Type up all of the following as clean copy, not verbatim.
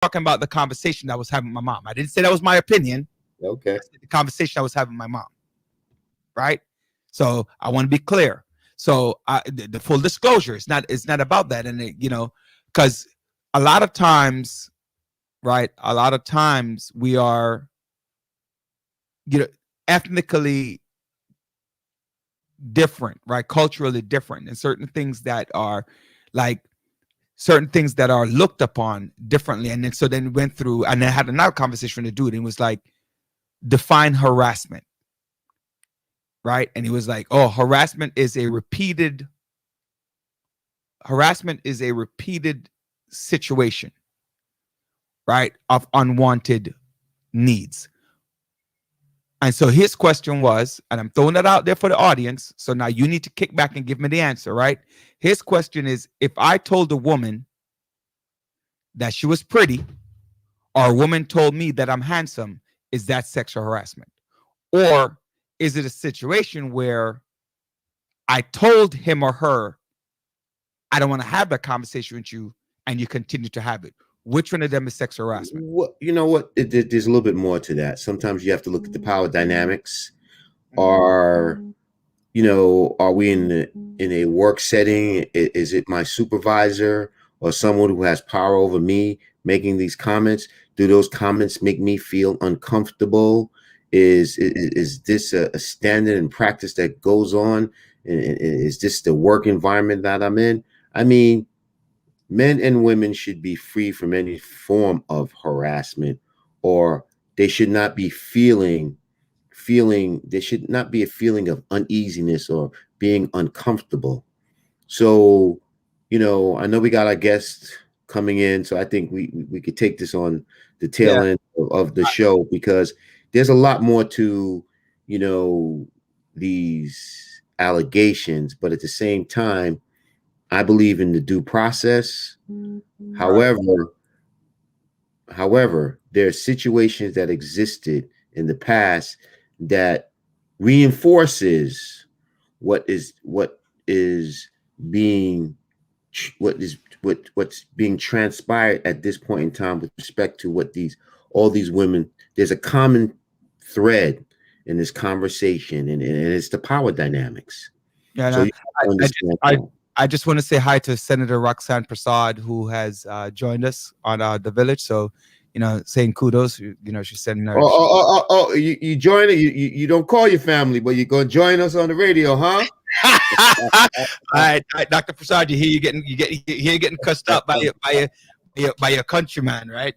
talking about the conversation that I was having with my mom. I didn't say that was my opinion. Okay. The conversation I was having with my mom. Right. So I want to be clear. So the full disclosure, it's not about that. And because a lot of times, right, we are, ethnically different, right, culturally different, and certain things that are looked upon differently. And then went through, and I had another conversation with the dude, and it was like, define harassment. Right. And he was like, oh, harassment is a repeated situation, right, of unwanted needs. And so his question was, and I'm throwing that out there for the audience, so now you need to kick back and give me the answer, right? His question is, if I told a woman that she was pretty, or a woman told me that I'm handsome, is that sexual harassment? Or is it a situation where I told him or her, I don't want to have that conversation with you, and you continue to have it? Which one of them is sexual harassment? You know what? There's a little bit more to that. Sometimes you have to look at the power dynamics. Are we in a work setting? Is it my supervisor or someone who has power over me making these comments? Do those comments make me feel uncomfortable? Is this a standard and practice that goes on? Is this the work environment that I'm in? I mean, men and women should be free from any form of harassment, or they should not be there should not be a feeling of uneasiness or being uncomfortable. So, I know we got our guests coming in, so I think we could take this on the tail end of the show, because there's a lot more to, these allegations, but at the same time, I believe in the due process. However, there are situations that existed in the past that reinforces what's being transpired at this point in time with respect to all these women. There's a common thread in this conversation, and it's the power dynamics. Yeah, so I just want to say hi to Senator Roxanne Prasad, who has joined us on the village. So, saying kudos. She's sending her. You join it. You don't call your family, but you're gonna join us on the radio, huh? All right, Dr. Prasad, you're getting cussed up by your countryman, right?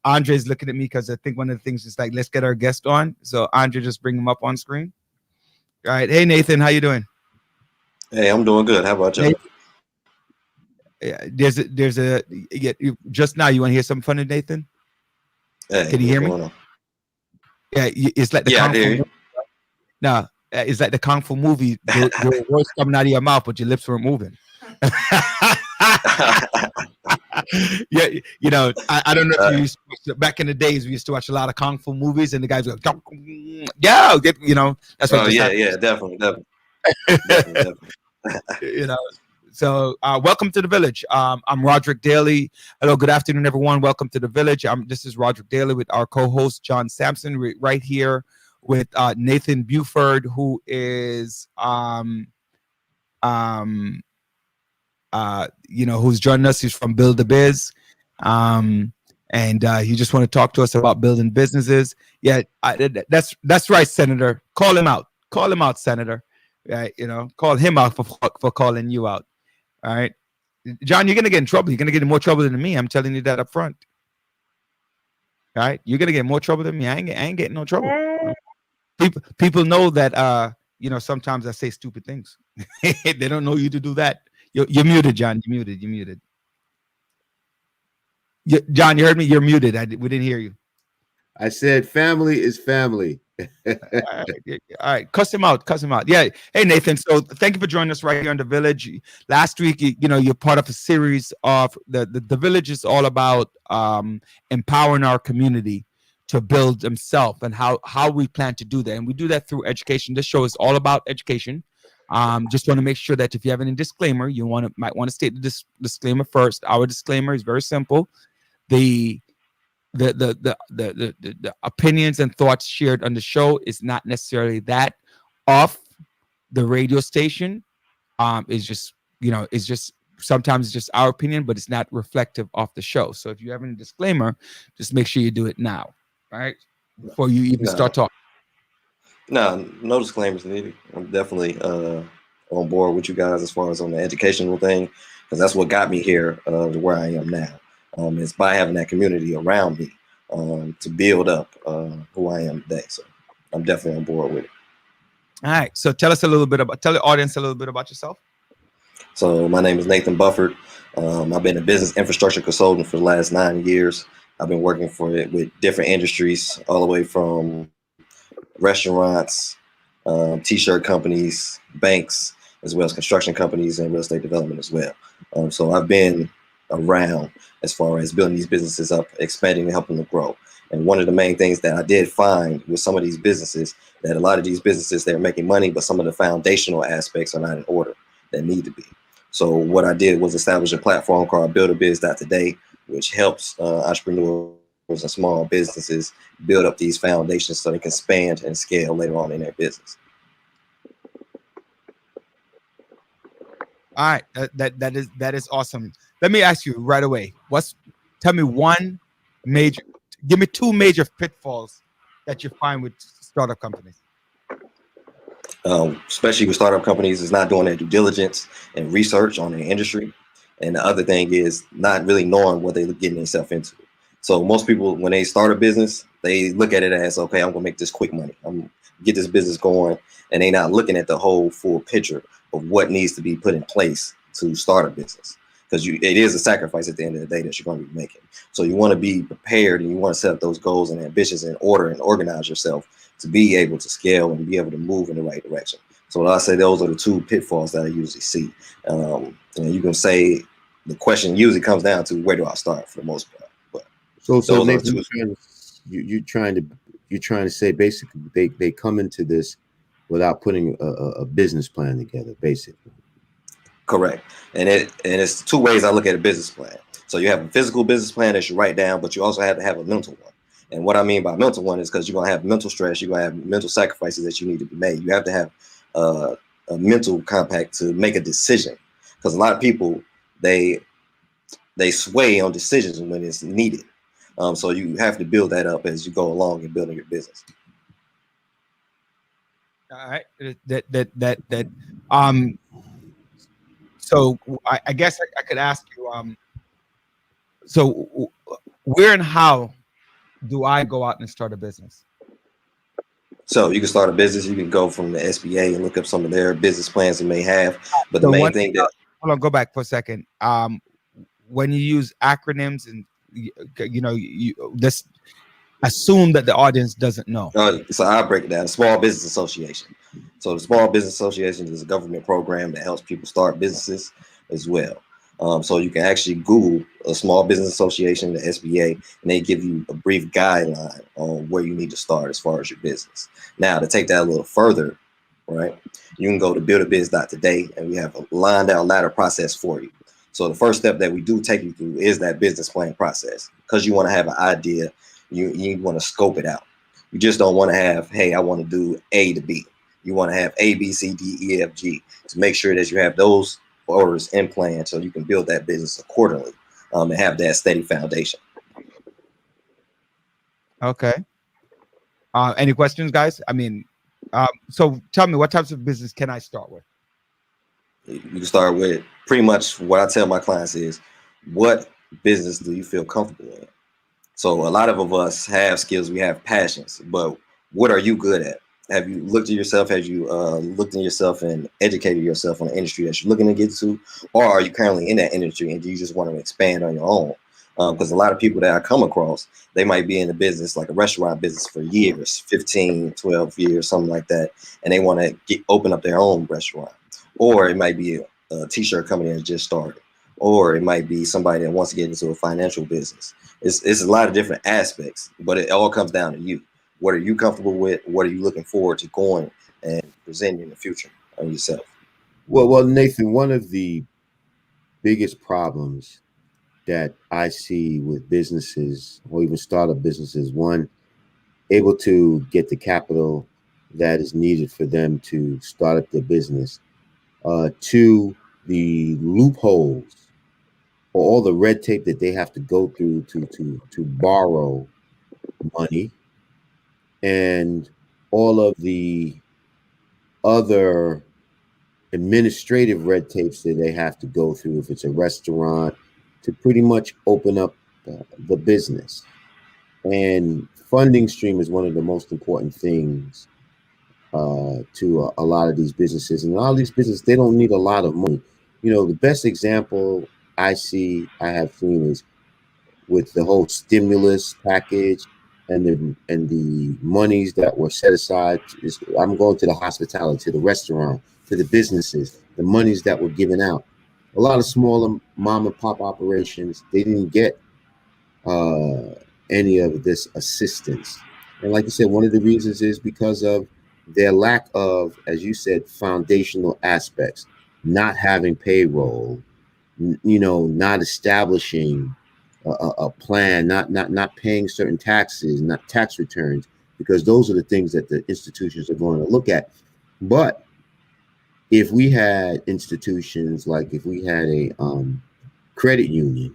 Andre's looking at me because I think one of the things is like, let's get our guest on. So Andre, just bring him up on screen. All right, hey Nathan, how you doing? Hey, I'm doing good. How about you? Yeah, just now. You want to hear something funny, Nathan? Hey, can you hear me? Yeah, it's like the Kung Fu. No, it's like the Kung Fu movie. The words coming out of your mouth, but your lips weren't moving. Yeah, I don't know if you used to, back in the days we used to watch a lot of Kung Fu movies, and the guys go, yeah, that's what. Oh yeah, definitely. So welcome to the village. I'm Roderick Daly. Hello, good afternoon, everyone. Welcome to the village. This is Roderick Daly with our co-host John Sampson, right here with Nathan Bufford, who is who's joining us. He's from Buildabiz, and he just want to talk to us about building businesses. Yeah, that's right, Senator. Call him out, Senator. Right, call him out for calling you out. All right, John, you're gonna get in trouble. You're gonna get in more trouble than me. I'm telling you that up front. All right, you're gonna get in more trouble than me. I ain't getting no trouble. People know that. Sometimes I say stupid things. They don't know you to do that. You're muted, John. You're muted. John, you heard me. You're muted. We didn't hear you. I said family is family. All right, cuss him out. Yeah. Hey Nathan, so thank you for joining us right here on the village. Last week, you're part of a series of the village is all about empowering our community to build themselves, and how we plan to do that. And we do that through education. This show is all about education. Just want to make sure that if you have any disclaimer, you might want to state the disclaimer first. Our disclaimer is very simple. The opinions and thoughts shared on the show is not necessarily that of the radio station. Is just, it's just sometimes it's just our opinion, but it's not reflective of the show. So if you have any disclaimer, just make sure you do it now, right? Before you even start talking. No disclaimers needed. I'm definitely on board with you guys as far as on the educational thing, because that's what got me here to where I am now. It's by having that community around me to build up who I am today. So I'm definitely on board with it. All right. So tell the audience a little bit about yourself. So my name is Nathan Bufford. I've been a business infrastructure consultant for the last 9 years. I've been working with different industries, all the way from restaurants, t-shirt companies, banks, as well as construction companies and real estate development as well. So I've been around as far as building these businesses up, expanding and helping them grow. And one of the main things that I did find with some of these businesses, that a lot of these businesses, they're making money, but some of the foundational aspects are not in order that need to be. So what I did was establish a platform called buildabiz.today, which helps entrepreneurs and small businesses build up these foundations so they can expand and scale later on in their business. All right, that is awesome. Let me ask you right away. Give me two major pitfalls that you find with startup companies. Especially with startup companies, is not doing their due diligence and research on their industry. And the other thing is not really knowing what they're getting themselves into. So most people, when they start a business, they look at it as, okay, I'm gonna make this quick money. I'm gonna get this business going, and they're not looking at the whole full picture of what needs to be put in place to start a business. Because it is a sacrifice at the end of the day that you're going to be making. So you want to be prepared, and you want to set up those goals and ambitions in order and organize yourself to be able to scale and be able to move in the right direction. So I say those are the two pitfalls that I usually see. You can say the question usually comes down to, where do I start, for the most part. But so Nathan, you're trying to say basically they come into this without putting a business plan together, basically. Correct. And it's two ways I look at a business plan. So you have a physical business plan that you write down, but you also have to have a mental one. And what I mean by mental one is because you're going to have mental stress, you're going to have mental sacrifices that you need to be made. You have to have a mental compact to make a decision, because a lot of people, they sway on decisions when it's needed. So you have to build that up as you go along in building your business. All right. So I guess I could ask you, so where and how do I go out and start a business? So you can start a business. You can go from the SBA and look up some of their business plans they may have. But the main thing that, hold on, go back for a second. When you use acronyms and you just assume that the audience doesn't know. So I'll break it down. Small Business Association. So the Small Business Association is a government program that helps people start businesses as well. So you can actually Google a Small Business Association, the SBA, and they give you a brief guideline on where you need to start as far as your business. Now, to take that a little further, right, you can go to buildabiz.today, and we have a lined out ladder process for you. So the first step that we do take you through is that business plan process, because you want to have an idea. You want to scope it out. You just don't want to have, hey, I want to do A to B. You want to have A, B, C, D, E, F, G, to make sure that you have those orders in plan so you can build that business accordingly and have that steady foundation. Okay. Any questions, guys? I mean, so tell me, what types of business can I start with? You can start with pretty much what I tell my clients is, what business do you feel comfortable in? So a lot of us have skills, we have passions, but what are you good at? Have you looked at yourself? Have you looked at yourself and educated yourself on the industry that you're looking to get to? Or are you currently in that industry and do you just want to expand on your own? Because a lot of people that I come across, they might be in the business, like a restaurant business, for years, 15, 12 years, something like that. And they want to open up their own restaurant. Or it might be a t-shirt company that just started. Or it might be somebody that wants to get into a financial business. It's a lot of different aspects, but it all comes down to you. What are you comfortable with? What are you looking forward to going and presenting in the future on yourself? Well, Nathan, one of the biggest problems that I see with businesses or even startup businesses, one, able to get the capital that is needed for them to start up their business. Two, the loopholes or all the red tape that they have to go through to borrow money, and all of the other administrative red tapes that they have to go through if it's a restaurant to pretty much open up the business. And funding stream is one of the most important things to a lot of these businesses. And a lot of these businesses, they don't need a lot of money. You know, the best example I have seen is with the whole stimulus package and the monies that were set aside. I'm going to the hospitality, to the restaurant, to the businesses, the monies that were given out. A lot of smaller mom and pop operations, they didn't get uh, any of this assistance. And like you said, one of the reasons is because of their lack of, as you said, foundational aspects, not having payroll, not establishing a plan, not paying certain taxes, not tax returns, because those are the things that the institutions are going to look at. But if we had institutions like if we had a credit union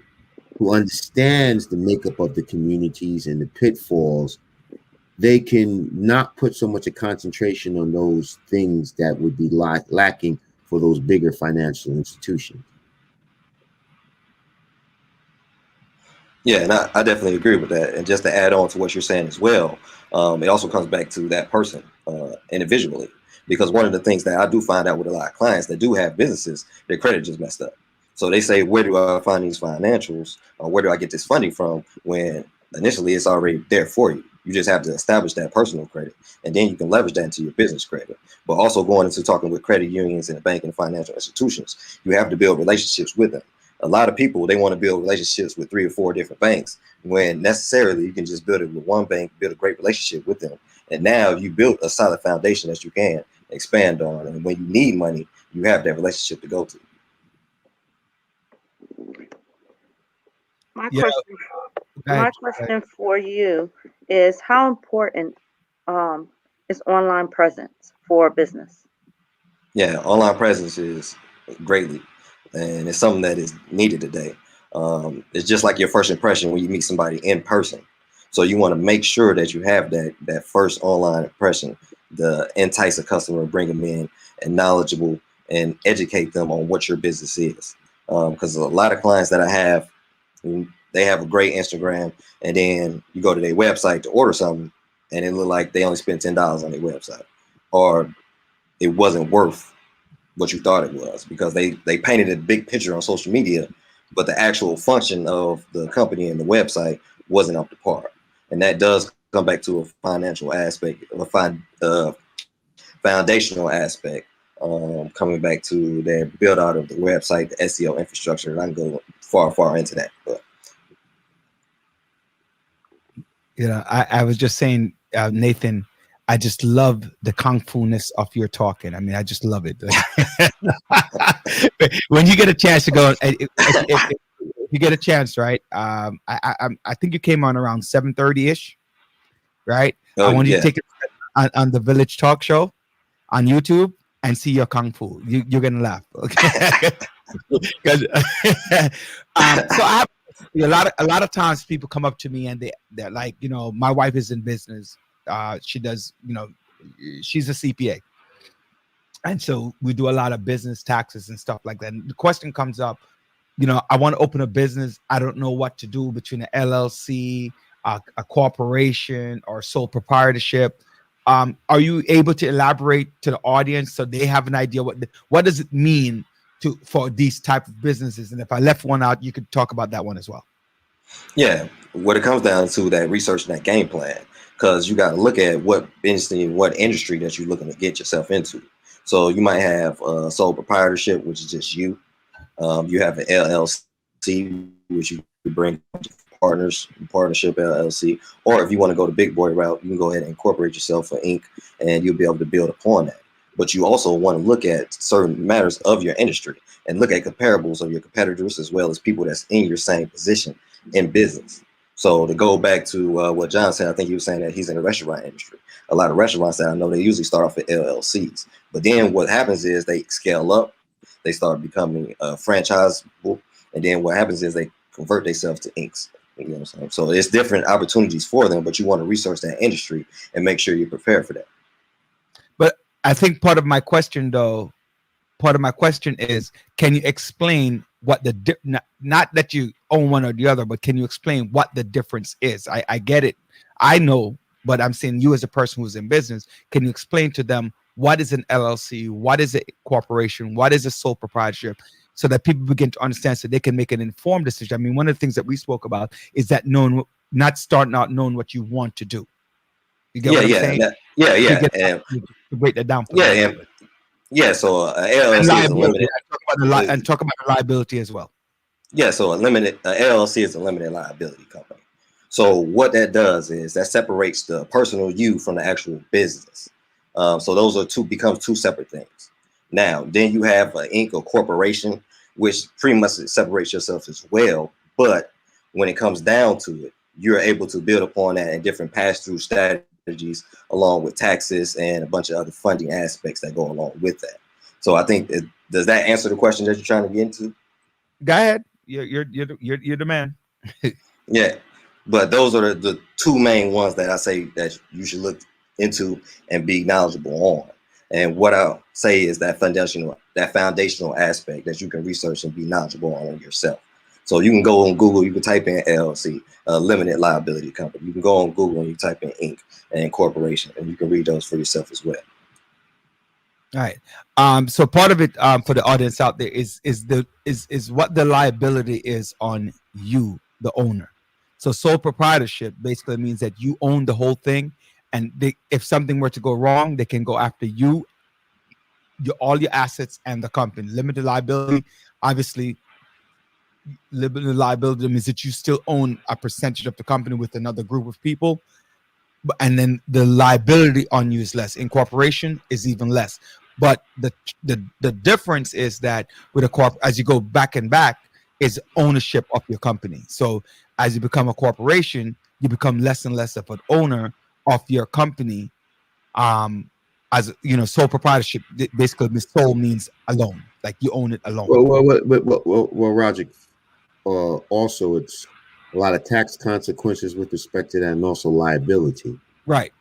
who understands the makeup of the communities and the pitfalls, they can not put so much a concentration on those things that would be lacking for those bigger financial institutions. Yeah, and I definitely agree with that. And just to add on to what you're saying as well, it also comes back to that person individually. Because one of the things that I do find out with a lot of clients that do have businesses, their credit just messed up. So they say, where do I find these financials? Or where do I get this funding from? When initially it's already there for you. You just have to establish that personal credit. And then you can leverage that into your business credit. But also going into talking with credit unions and banking and financial institutions, you have to build relationships with them. A lot of people, they want to build relationships with 3 or 4 different banks, when necessarily you can just build it with one bank, build a great relationship with them. And now you built a solid foundation that you can expand on. And when you need money, you have that relationship to go to. My Yeah. question, Go ahead. my question for you is how important is online presence for a business? Yeah, online presence is greatly, and it's something that is needed today. It's just like your first impression when you meet somebody in person. So you want to make sure that you have that first online impression, the entice a customer, bring them in, and knowledgeable and educate them on what your business is. Because a lot of clients that I have, they have a great Instagram, and then you go to their website to order something, and it look like they only spent $10 on their website, or it wasn't worth what you thought it was, because they painted a big picture on social media, but the actual function of the company and the website wasn't up to par. And that does come back to a financial aspect, a foundational aspect, coming back to their build out of the website, the SEO infrastructure. And I can go far into that. But I was just saying, Nathan, I just love the kung fu-ness of your talking. I mean, I just love it. When you get a chance to go, if you get a chance, right? I think you came on around 7:30-ish, right? I want you to take it on the Village Talk Show on YouTube and see your kung fu. You're gonna laugh, okay? So I have a lot of times people come up to me and they're like, my wife is in business. She does, she's a CPA. And so we do a lot of business taxes and stuff like that. And the question comes up, I want to open a business. I don't know what to do between an LLC, a corporation, or sole proprietorship. Are you able to elaborate to the audience so they have an idea what does it mean for these type of businesses? And if I left one out, you could talk about that one as well. Yeah, what it comes down to, that research and that game plan, because you got to look at what industry that you're looking to get yourself into. So you might have a sole proprietorship, which is just you. You have an LLC, which you could bring partnership LLC. Or if you want to go the big boy route, you can go ahead and incorporate yourself for Inc. and you'll be able to build upon that. but you also want to look at certain matters of your industry and look at comparables of your competitors as well as people that's in your same position in business. So to go back to what John said, I think he was saying that he's in the restaurant industry. A lot of restaurants that I know, they usually start off with LLCs, but then what happens is they scale up, they start becoming franchisable, and then what happens is they convert themselves to Incs. You know what I'm saying? So it's different opportunities for them, but you want to research that industry and make sure you're prepared for that. But I think part of my question is, can you explain what the not that you own one or the other, but can you explain what the difference is? I get it, I know, but I'm saying you as a person who's in business, can you explain to them what is an LLC, what is a corporation, what is a sole proprietorship, so that people begin to understand, so they can make an informed decision. I mean, one of the things that we spoke about is that not starting out knowing what you want to do. You get what I'm saying? And to break that down. So LLC is a limited. And talk about the liability as well. Yeah, so LLC is a limited liability company. So what that does is that separates the personal you from the actual business. So those are becomes two separate things. Now, then you have an Inc. or corporation, which pretty much separates yourself as well. But when it comes down to it, you're able to build upon that in different pass-through strategies, along with taxes and a bunch of other funding aspects that go along with that. So I think does that answer the question that you're trying to get into? Go ahead. You're the man. Yeah, but those are the two main ones that I say that you should look into and be knowledgeable on. And what I'll say is that foundational aspect that you can research and be knowledgeable on yourself. So you can go on Google, you can type in LLC, limited liability company. You can go on Google and you type in Inc. and corporation, and you can read those for yourself as well. All right. So part of it for the audience out there is what the liability is on you, the owner. So sole proprietorship basically means that you own the whole thing, and if something were to go wrong, they can go after you, all your assets and the company. Limited liability, obviously, limited liability means that you still own a percentage of the company with another group of people, and then the liability on you is less. Incorporation is even less. But the difference is that with a corp, as you go back and back, is ownership of your company. So as you become a corporation, you become less and less of an owner of your company. As you know, sole proprietorship basically, sole means alone, like you own it alone. Well, Roger. Also, it's a lot of tax consequences with respect to that, and also liability. Right.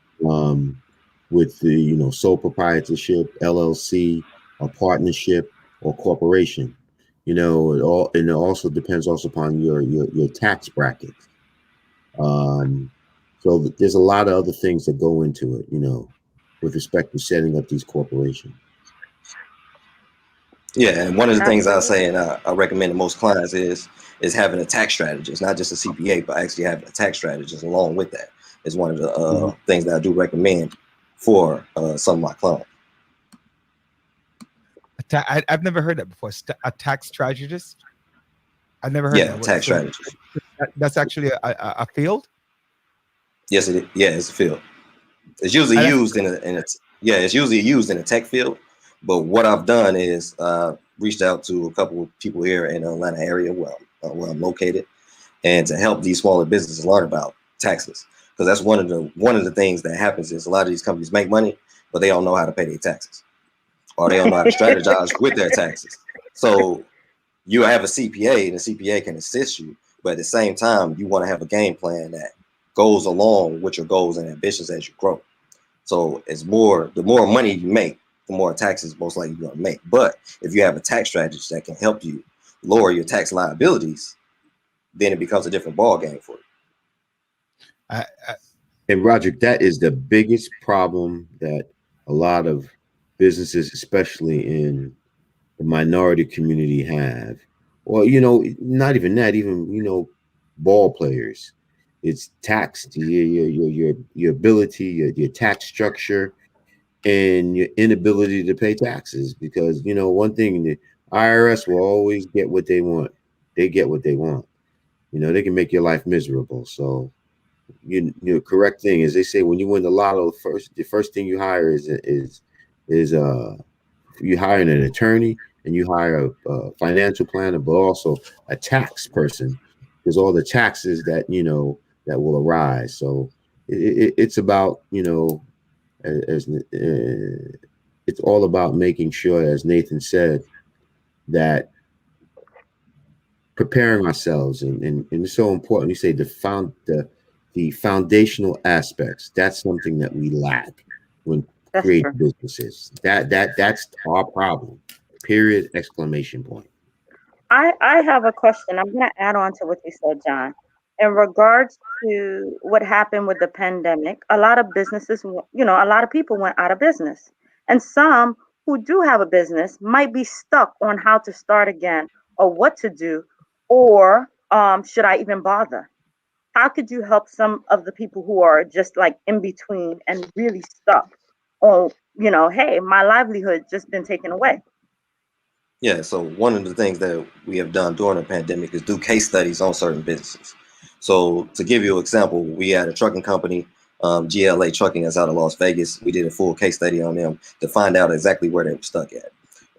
With the sole proprietorship, LLC, or partnership, or corporation. It also depends upon your tax bracket. So there's a lot of other things that go into it, with respect to setting up these corporations. Yeah, and one of the things I say, and I recommend to most clients is having a tax strategist, not just a CPA, but actually having a tax strategist along with that is one of the things that I do recommend for some of my clients. I've never heard that before. A tax strategist? I've never heard that. Yeah, tax strategist. That's actually a field? Yes, it is. Yeah, it's a field. It's usually used it's usually used in a tech field. But what I've done is reached out to a couple of people here in the Atlanta area where I'm located, and to help these smaller businesses learn about taxes, because that's one of the things that happens is a lot of these companies make money, but they don't know how to pay their taxes, or they don't know how to strategize with their taxes. So you have a CPA, and the CPA can assist you, but at the same time, you want to have a game plan that goes along with your goals and ambitions as you grow. So the more money you make, the more taxes most likely you're going to make. But if you have a tax strategist that can help you lower your tax liabilities, then it becomes a different ball game for you. And Roger, that is the biggest problem that a lot of businesses, especially in the minority community, have. Well, not even that, even ball players. It's taxed, your ability, your tax structure, and your inability to pay taxes. Because one thing, the IRS will always get what they want. They get what they want. They can make your life miserable. So the correct thing is, they say when you win the lotto, the first thing you hire is is you hire an attorney and you hire a financial planner, but also a tax person, because all the taxes that that will arise. So it's about as it's all about making sure, as Nathan said, that preparing ourselves and it's so important. You say the foundational aspects. That's something that we lack when That's creating true. businesses. That's our problem. Period. Exclamation point. I have a question. I'm going to add on to what you said, John. In regards to what happened with the pandemic, a lot of businesses, a lot of people went out of business. And some who do have a business might be stuck on how to start again or what to do, or should I even bother? How could you help some of the people who are just like in between and really stuck on, hey, my livelihood just been taken away? Yeah, so one of the things that we have done during the pandemic is do case studies on certain businesses. So to give you an example, we had a trucking company, GLA Trucking, that's out of Las Vegas. We did a full case study on them to find out exactly where they were stuck at.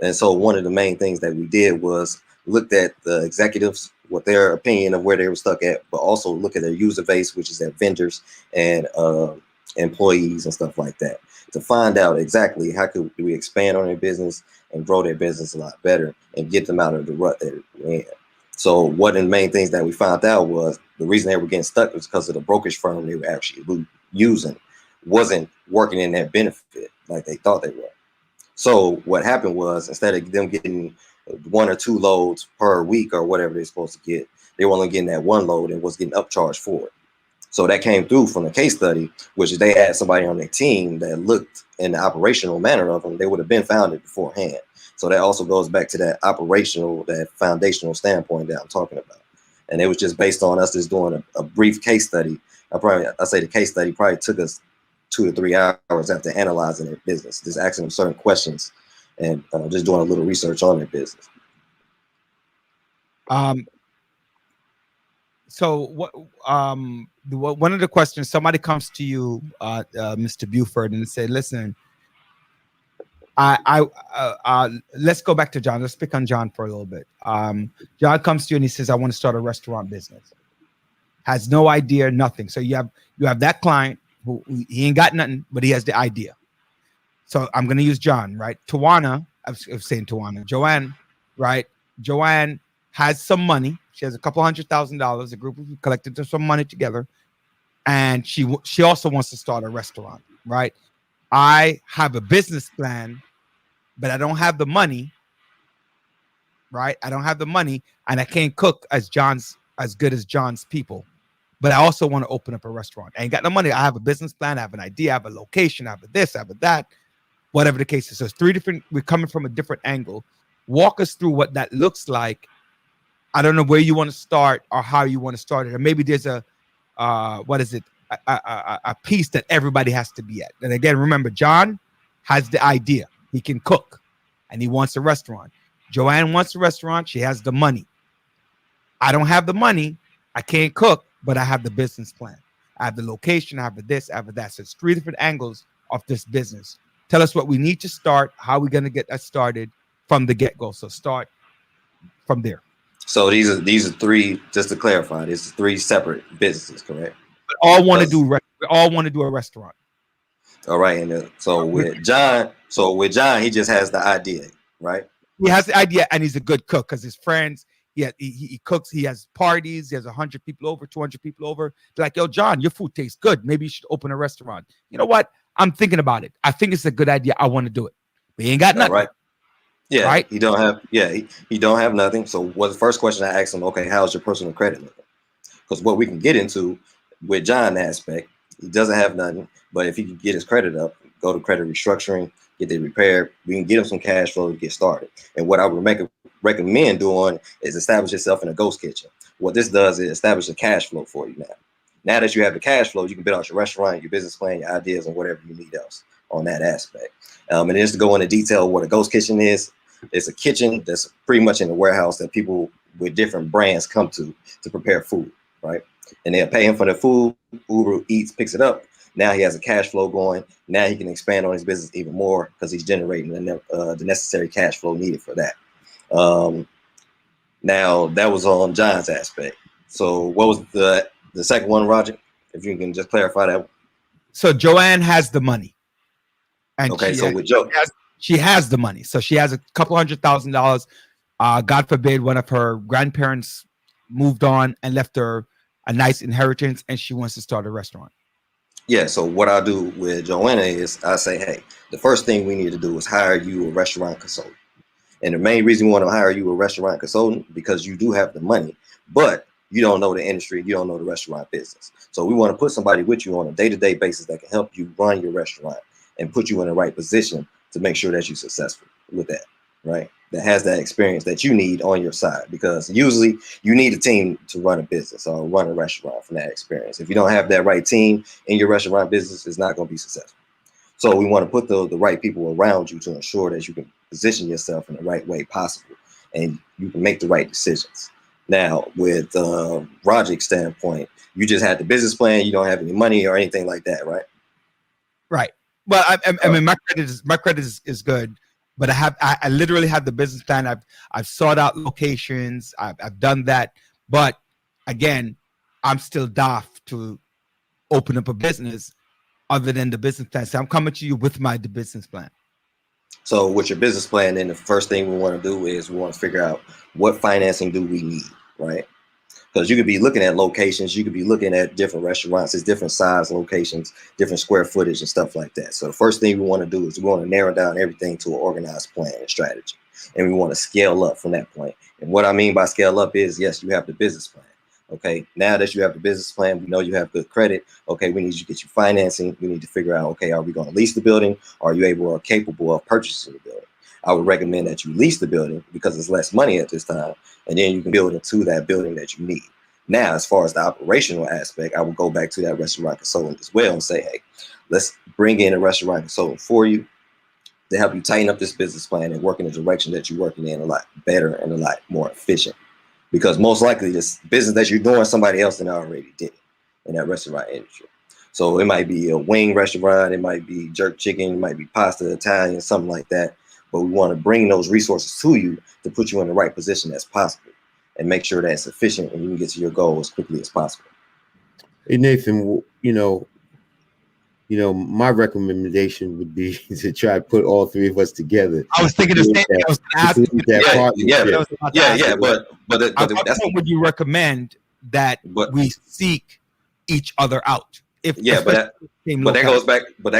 And so one of the main things that we did was looked at the executives, what their opinion of where they were stuck at, but also look at their user base, which is their vendors and employees and stuff like that, to find out exactly how could we expand on their business and grow their business a lot better and get them out of the rut that they're in. So one of the main things that we found out was the reason they were getting stuck was because of the brokerage firm they were actually using wasn't working in their benefit like they thought they were. So what happened was, instead of them getting 1 or 2 loads per week or whatever they're supposed to get, they were only getting that 1 load and was getting upcharged for it. So that came through from the case study, which they had somebody on their team that looked in the operational manner of them. They would have been founded beforehand. So that also goes back to that operational, that foundational standpoint that I'm talking about. And it was just based on us just doing a brief case study. I say the case study probably took us 2 to 3 hours after analyzing their business, just asking them certain questions and just doing a little research on their business. So what? One of the questions, somebody comes to you, Mr. Bufford, and say, "Listen, let's go back to John. Let's pick on John for a little bit." John comes to you and he says, "I want to start a restaurant business." Has no idea, nothing. So you have that client who he ain't got nothing, but he has the idea. So I'm going to use John, right? Tawana, I was saying Tawana, Joanne, right? Joanne has some money. She has a couple $100,000. A group of people collected some money together, and she also wants to start a restaurant, right? I have a business plan, but I don't have the money, right? I don't have the money, and I can't cook as good as John's people. But I also want to open up a restaurant. I ain't got no money. I have a business plan. I have an idea. I have a location. I have a this. I have a that. Whatever the case is. So it's 3 different. We're coming from a different angle. Walk us through what that looks like. I don't know where you want to start or how you want to start it. Or maybe there's a piece that everybody has to be at. And again, remember, John has the idea. He can cook, and he wants a restaurant. Joanne wants a restaurant. She has the money. I don't have the money. I can't cook, but I have the business plan. I have the location. I have the this. I have the that. So it's 3 different angles of this business. Tell us what we need to start. How we're going to get that started from the get-go. So start from there. So these are 3. Just to clarify, these are 3 separate businesses, correct? But all want to do. We all want to do a restaurant. All right, and so with John, he just has the idea, right? He has the idea, and he's a good cook because his friends. He cooks. He has parties. He has 100 people over, 200 people over. They're like, "Yo, John, your food tastes good. Maybe you should open a restaurant." You know what? I'm thinking about it. I think it's a good idea. I want to do it. But he ain't got nothing. Right. Yeah. Right. He don't have nothing. So the first question I asked him, okay, how's your personal credit looking? Because what we can get into with John aspect, he doesn't have nothing. But if he can get his credit up, go to credit restructuring, get it repaired, we can get him some cash flow to get started. And what I would recommend doing is establish yourself in a ghost kitchen. What this does is establish a cash flow for you now. Now that you have the cash flow, you can build out your restaurant, your business plan, your ideas, and whatever you need else on that aspect. And just to go into detail what a ghost kitchen is, it's a kitchen that's pretty much in a warehouse that people with different brands come to prepare food, right? And they're paying for their food. Uber Eats picks it up, Now he has a cash flow going. Now he can expand on his business even more because he's generating the necessary cash flow needed for that. Now that was on John's aspect. So what was the second one, Roger? If you can just clarify that. So Joanne has the money, and okay, so with Joe, she has the money. So she has a couple $100,000. God forbid one of her grandparents moved on and left her a nice inheritance, and she wants to start a restaurant. Yeah, so what I do with Joanna is I say, hey, the first thing we need to do is hire you a restaurant consultant. And the main reason we want to hire you a restaurant consultant because you do have the money, but you don't know the industry, you don't know the restaurant business. So we want to put somebody with you on a day-to-day basis that can help you run your restaurant and put you in the right position to make sure that you're successful with that, right? That has that experience that you need on your side, because usually you need a team to run a business or run a restaurant from that experience. If you don't have that right team in your restaurant business, it's not going to be successful. So we want to put the right people around you to ensure that you can position yourself in the right way possible and you can make the right decisions. Now, with Roger's standpoint, you just had the business plan, you don't have any money or anything like that, right? Right. Well, I mean, my credit is good, but I literally have the business plan. I've sought out locations. I've done that, but again, I'm still daft to open up a business other than the business plan. So I'm coming to you with the business plan. So with your business plan, then the first thing we want to do is we want to figure out what financing do we need, right? Because you could be looking at locations, you could be looking at different restaurants, it's different size locations, different square footage and stuff like that. So the first thing we want to do is we want to narrow down everything to an organized plan and strategy. And we want to scale up from that point. And what I mean by scale up is, yes, you have the business plan. Okay, now that you have the business plan, we know you have good credit. Okay, we need you to get you financing. We need to figure out, okay, are we going to lease the building? Or are you able or capable of purchasing the building? I would recommend that you lease the building because it's less money at this time. And then you can build into that building that you need. Now, as far as the operational aspect, I would go back to that restaurant consultant as well and say, hey, let's bring in a restaurant consultant for you to help you tighten up this business plan and work in the direction that you're working in a lot better and a lot more efficient. Because most likely this business that you're doing, somebody else already did it in that restaurant industry. So it might be a wing restaurant, it might be jerk chicken, it might be pasta, Italian, something like that. But we want to bring those resources to you to put you in the right position as possible and make sure that it's efficient and you can get to your goal as quickly as possible. Hey, Nathan, my recommendation would be to try to put all three of us together. I was thinking the same thing. I was asking But at what point would you recommend that we seek each other out? But that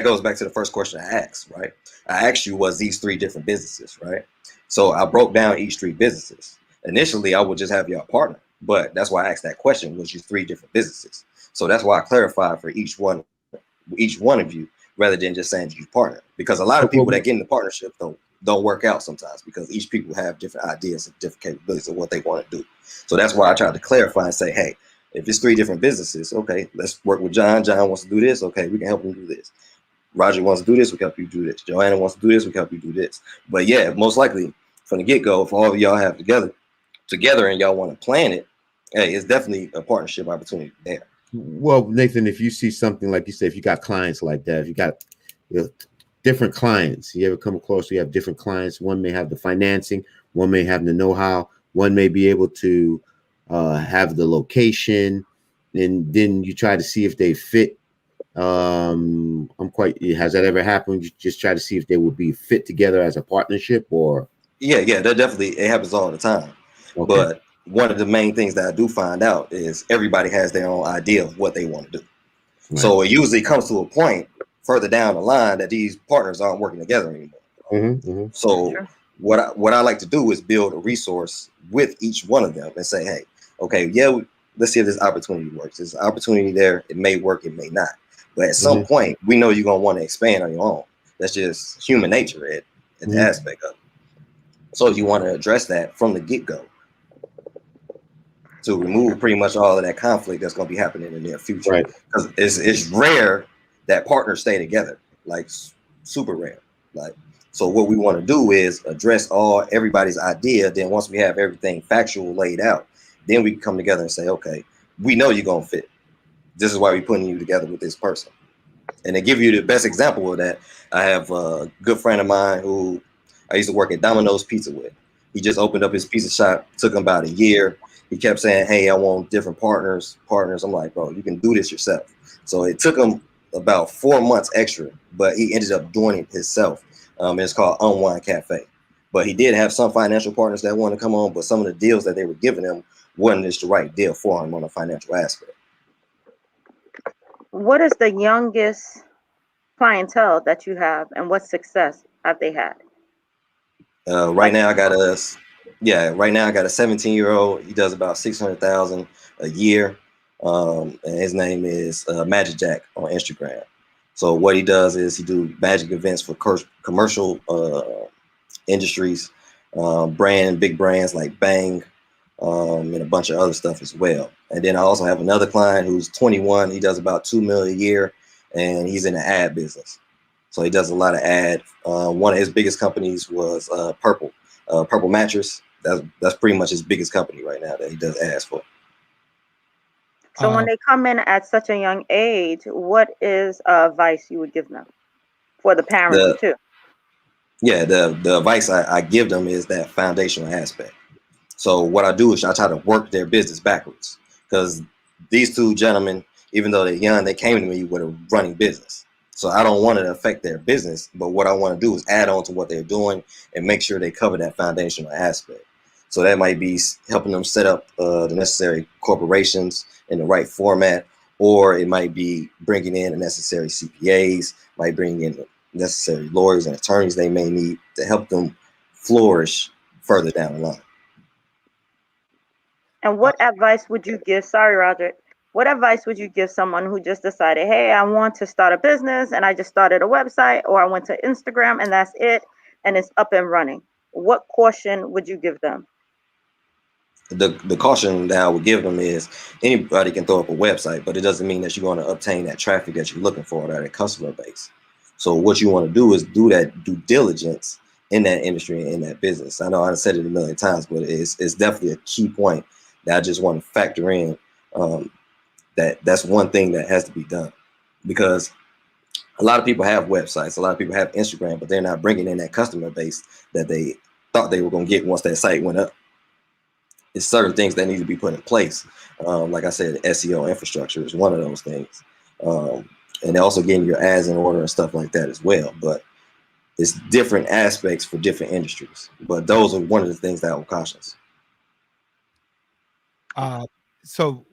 goes back to the first question I asked, right? I asked you, was these three different businesses, right? So I broke down each three businesses. Initially, I would just have your partner, but that's why I asked that question, was you three different businesses? So that's why I clarified for each one of you, rather than just saying you partner, because a lot of people that get in the partnership don't work out sometimes because each people have different ideas and different capabilities of what they want to do. So that's why I tried to clarify and say, hey, if it's three different businesses, okay, let's work with John. John wants to do this. Okay, we can help him do this. Roger wants to do this. We can help you do this. Joanna wants to do this. We can help you do this. But yeah, most likely from the get-go, if all of y'all have together and y'all want to plan it, hey, it's definitely a partnership opportunity there. Well, Nathan, if you see something like you said, if you got clients like that, if you got different clients, you ever come across, you have different clients. One may have the financing, one may have the know-how, one may be able to have the location, and then you try to see if they fit. Has that ever happened? You just try to see if they would be fit together as a partnership, or? Yeah, that definitely, it happens all the time. Okay. But one of the main things that I do find out is everybody has their own idea of what they want to do. Right. So it usually comes to a point further down the line that these partners aren't working together anymore. Mm-hmm, mm-hmm. So sure. What I like to do is build a resource with each one of them and say, hey, okay, let's see if this opportunity works. There's an opportunity there. It may work, it may not. But at some point, we know you're going to want to expand on your own. That's just human nature at the aspect of it. So you want to address that from the get-go to remove pretty much all of that conflict that's going to be happening in the near future. Right. Because it's rare that partners stay together, like super rare. Like, so what we want to do is address everybody's idea. Then once we have everything factual laid out, then we can come together and say, okay, we know you're going to fit. This is why we're putting you together with this person. And to give you the best example of that, I have a good friend of mine who I used to work at Domino's Pizza with. He just opened up his pizza shop. Took him about a year. He kept saying, "Hey, I want different partners." I'm like, "Bro, you can do this yourself." So it took him about 4 months extra, but he ended up doing it himself. It's called Unwind Cafe. But he did have some financial partners that wanted to come on, but some of the deals that they were giving him wasn't just the right deal for him on a financial aspect. What is the youngest clientele that you have, and what success have they had? Right now I got a 17-year-old. He does about 600,000 a year. And his name is Magic Jack on Instagram. So what he does is he do magic events for commercial industries, big brands like Bang, and a bunch of other stuff as well. And then I also have another client who's 21. He does about $2 million a year, and he's in the ad business. So he does a lot of ad. One of his biggest companies was Purple Mattress. That's pretty much his biggest company right now that he does ads for. So when they come in at such a young age, what is advice you would give them for the parents too? Yeah, the advice I give them is that foundational aspect. So what I do is I try to work their business backwards, because these two gentlemen, even though they're young, they came to me with a running business. So I don't want to affect their business, but what I want to do is add on to what they're doing and make sure they cover that foundational aspect. So that might be helping them set up the necessary corporations in the right format, or it might be bringing in the necessary CPAs, might bring in the necessary lawyers and attorneys they may need to help them flourish further down the line. And what advice would you give? Sorry, Roderick. What advice would you give someone who just decided, hey, I want to start a business and I just started a website, or I went to Instagram and that's it, and it's up and running? What caution would you give them? The caution that I would give them is anybody can throw up a website, but it doesn't mean that you're going to obtain that traffic that you're looking for, that customer base. So what you want to do is do that due diligence in that industry and in that business. I know I've said it a million times, but it's definitely a key point that I just want to factor in. That's one thing that has to be done, because a lot of people have websites, a lot of people have Instagram, but they're not bringing in that customer base that they thought they were going to get once that site went up. It's certain things that need to be put in place. Like I said, SEO infrastructure is one of those things. And also getting your ads in order and stuff like that as well. But it's different aspects for different industries. But those are one of the things that I would caution. So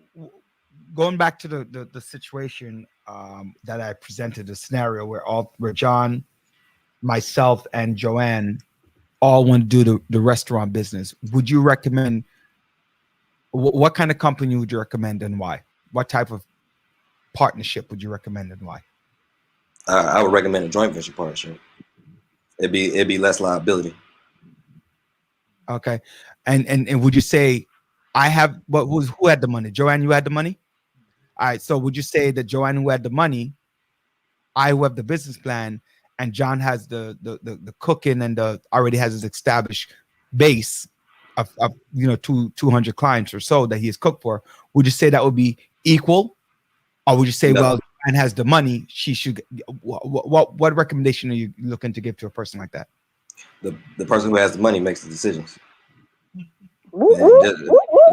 going back to the situation that I presented, a scenario where John, myself, and Joanne all want to do the restaurant business. Would you recommend, what kind of company would you recommend and why? What type of partnership would you recommend and why? I would recommend a joint venture partnership. It'd be less liability. Okay. And would you say who had the money? Joanne, you had the money? All right. So would you say that Joanne who had the money, I who have the business plan, and John has the cooking and already has his established base of 200 clients or so that he has cooked for? Would you say that would be equal, or would you say, well, Joanne has the money, she should? What recommendation are you looking to give to a person like that? The person who has the money makes the decisions.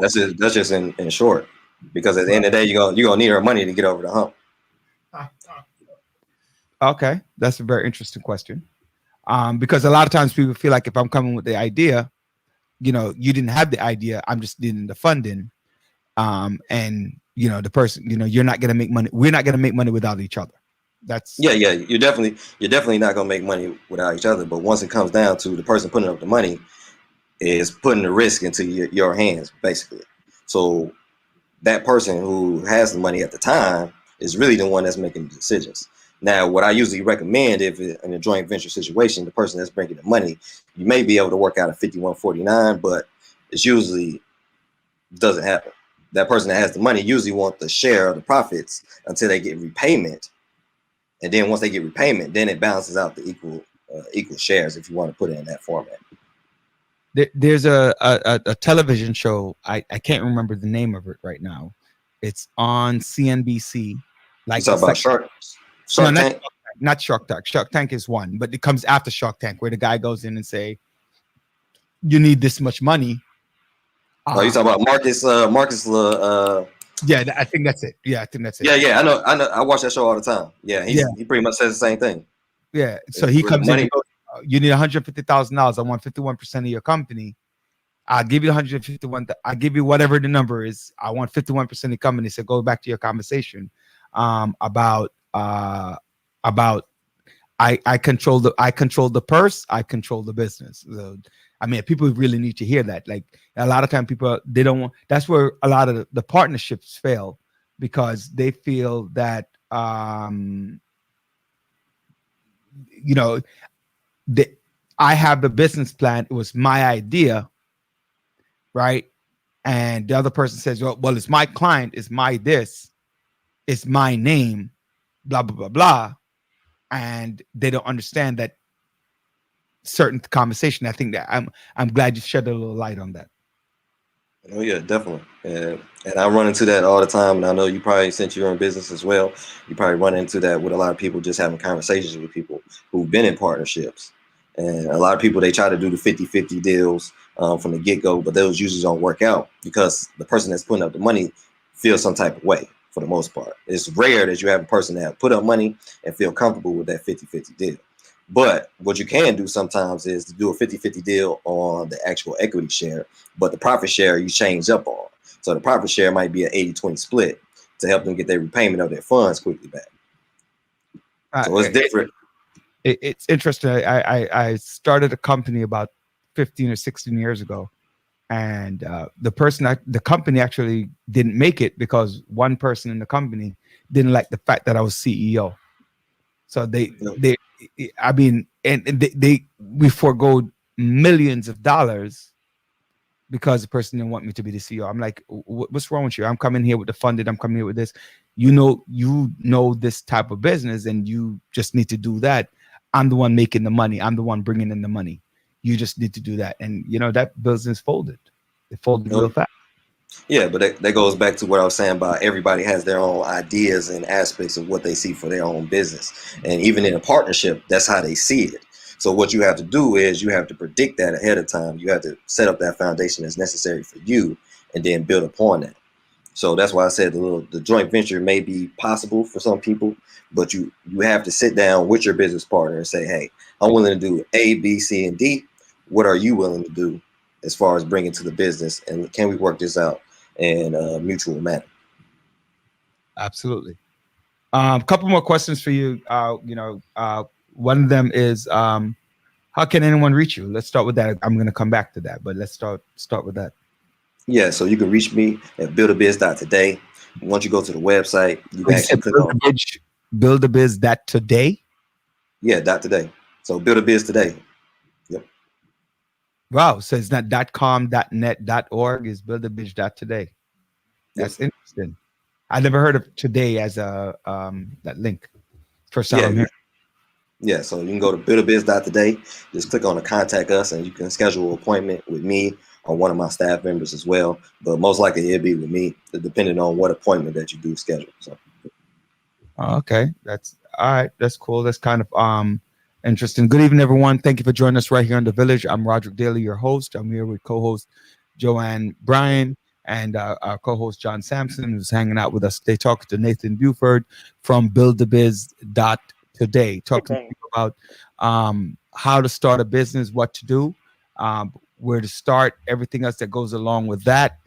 That's just in short, because at the end of the day, you're gonna need her money to get over the hump. Okay, that's a very interesting question. Because a lot of times people feel like if I'm coming with the idea, you didn't have the idea, I'm just needing the funding. And the person, you're not gonna make money. We're not gonna make money without each other. That's you're definitely not gonna make money without each other. But once it comes down to the person putting up the money is putting the risk into your hands, basically. So that person who has the money at the time is really the one that's making the decisions. Now, what I usually recommend, if in a joint venture situation, the person that's bringing the money, you may be able to work out a 51-49, but it's usually doesn't happen. That person that has the money usually wants the share of the profits until they get repayment. And then once they get repayment, then it balances out the equal shares, if you want to put it in that format. There's a television show. I can't remember the name of it right now. It's on CNBC. Like, you talk about No, Shark Tank. not Shark Tank. Shark Tank is one, but it comes after Shark Tank, where the guy goes in and say, "You need this much money." Oh, you talking about Marcus? Yeah, I think that's it. Yeah, I think that's it. Yeah. I know. I watch that show all the time. Yeah, he pretty much says the same thing. Yeah. So he comes in and goes, "You need $150,000. I want 51% of your company. I'll give you 151. I'll give you whatever the number is. I want 51% of the company." So go back to your conversation about I control the purse, I control the business. So, I mean, people really need to hear that. Like a lot of time people, they don't want, that's where a lot of the partnerships fail, because they feel that you know, I have the business plan, it was my idea, right? And the other person says, well, it's my client, it's my this, it's my name, blah blah blah blah. And they don't understand that certain conversation. I think that I'm glad you shed a little light on that. Oh yeah, definitely. And I run into that all the time. And I know you probably, since you're in business as well, you probably run into that with a lot of people, just having conversations with people who've been in partnerships. And a lot of people, they try to do the 50-50 deals from the get-go, but those usually don't work out because the person that's putting up the money feels some type of way for the most part. It's rare that you have a person that put up money and feel comfortable with that 50-50 deal. But what you can do sometimes is to do a 50-50 deal on the actual equity share, but the profit share you change up on. So the profit share might be an 80-20 split to help them get their repayment of their funds quickly back. So it's different. It's interesting. I started a company about 15 or 16 years ago, and the company actually didn't make it because one person in the company didn't like the fact that I was CEO. So we forego millions of dollars because the person didn't want me to be the CEO. I'm like, what's wrong with you? I'm coming here with the funded. I'm coming here with this. You know this type of business, and you just need to do that. I'm the one making the money. I'm the one bringing in the money. You just need to do that. And that business folded. It folded real fast. Yeah, but that goes back to what I was saying about everybody has their own ideas and aspects of what they see for their own business. And even in a partnership, that's how they see it. So what you have to do is you have to predict that ahead of time. You have to set up that foundation that's necessary for you and then build upon that. So that's why I said the joint venture may be possible for some people, but you have to sit down with your business partner and say, hey, I'm willing to do A, B, C, and D. What are you willing to do as far as bringing to the business? And can we work this out in a mutual manner? Absolutely. A couple more questions for you. One of them is, how can anyone reach you? Let's start with that. I'm going to come back to that, but let's start with that. Yeah, so you can reach me at buildabiz.today. Once you go to the website, you can actually click on buildabiz.today. Yeah, .today. So buildabiz today. Yep. Wow. So it's not .com, .net, .org. It's buildabiz.today. That's interesting. I never heard of today as a that link. First time I'm here. Yeah, so you can go to buildabiz.today. Just click on the contact us, and you can schedule an appointment with me or one of my staff members as well. But most likely it'll be with me, depending on what appointment that you do schedule. So. Okay, that's all right. That's cool. That's kind of interesting. Good evening, everyone. Thank you for joining us right here in the Village. I'm Roderick Daly, your host. I'm here with co-host Jumaane Bryan and our co-host John Sampson, who's hanging out with us. They talked to Nathan Bufford from buildabiz.today, talking to people about how to start a business, what to do, where to start, everything else that goes along with that.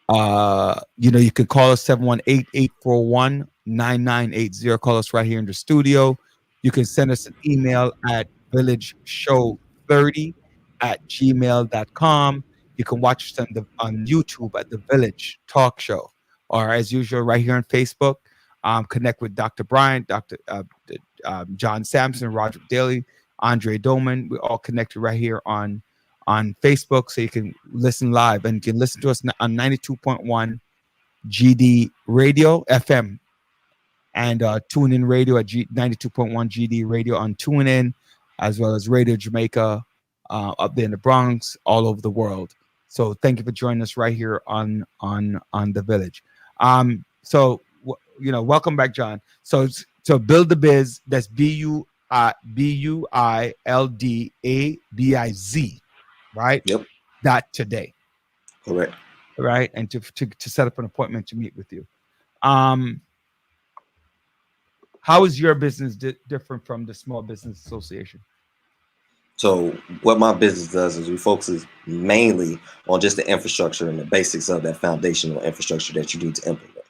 You can call us 718-841-9980. Call us right here in the studio. You can send us an email at villageshow30@gmail.com. You can watch us on YouTube at The Village Talk Show, or as usual, right here on Facebook. Connect with Dr. Bryan, Dr. John Sampson, Roger Daly, Andre Doman. We're all connected right here on Facebook, so you can listen live, and you can listen to us on 92.1 GD Radio FM and TuneIn Radio at 92.1 GD Radio on TuneIn, as well as Radio Jamaica up there in the Bronx, all over the world. So thank you for joining us right here on The Village. So welcome back, John. So build the biz. That's BUILDABIZ, right? Yep. .today, Correct. right? And to set up an appointment to meet with you. How is your business different from the Small Business Association? So what my business does is we focus mainly on just the infrastructure and the basics of that foundational infrastructure that you need to implement.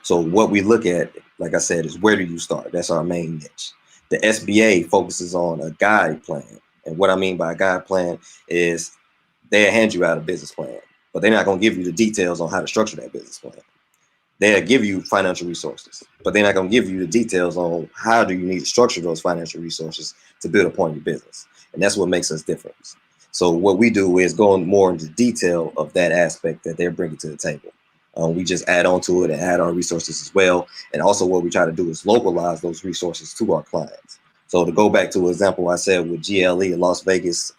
So what we look at, like I said, is where do you start? That's our main niche. The SBA focuses on a guide plan. And what I mean by a guide plan is they'll hand you out a business plan, but they're not going to give you the details on how to structure that business plan. They'll give you financial resources, but they're not going to give you the details on how do you need to structure those financial resources to build upon your business. And that's what makes us different. So what we do is go more into detail of that aspect that they're bringing to the table. We just add on to it and add our resources as well. And also what we try to do is localize those resources to our clients. So to go back to an example I said with GLE, a Las Vegas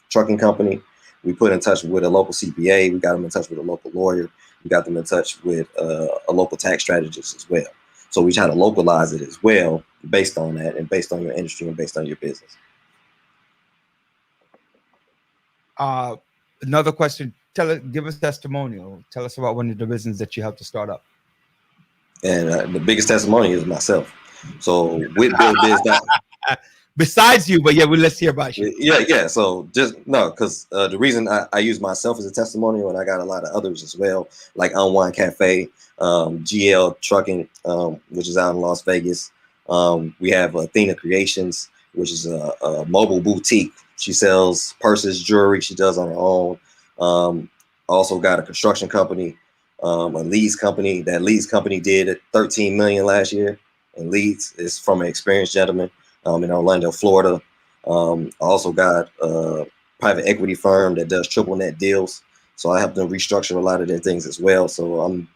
trucking company, we put in touch with a local CPA. We got them in touch with a local lawyer. We got them in touch with a local tax strategist as well. So we try to localize it as well based on that and based on your industry and based on your business. Another question. Give us testimonial. Tell us about one of the business that you helped to start up. And the biggest testimony is myself. So with buildabiz. Besides you, but yeah, let's hear about you. Yeah. So just no, because the reason I use myself as a testimonial, and I got a lot of others as well, like Unwind Cafe, GL Trucking, which is out in Las Vegas. We have Athena Creations, which is a mobile boutique. She sells purses, jewelry. She does on her own. Also got a construction company, a leads company. That leads company did $13 million last year. And leads is from an experienced gentleman in Orlando, Florida. I also got a private equity firm that does triple net deals. So I help them restructure a lot of their things as well. So I'm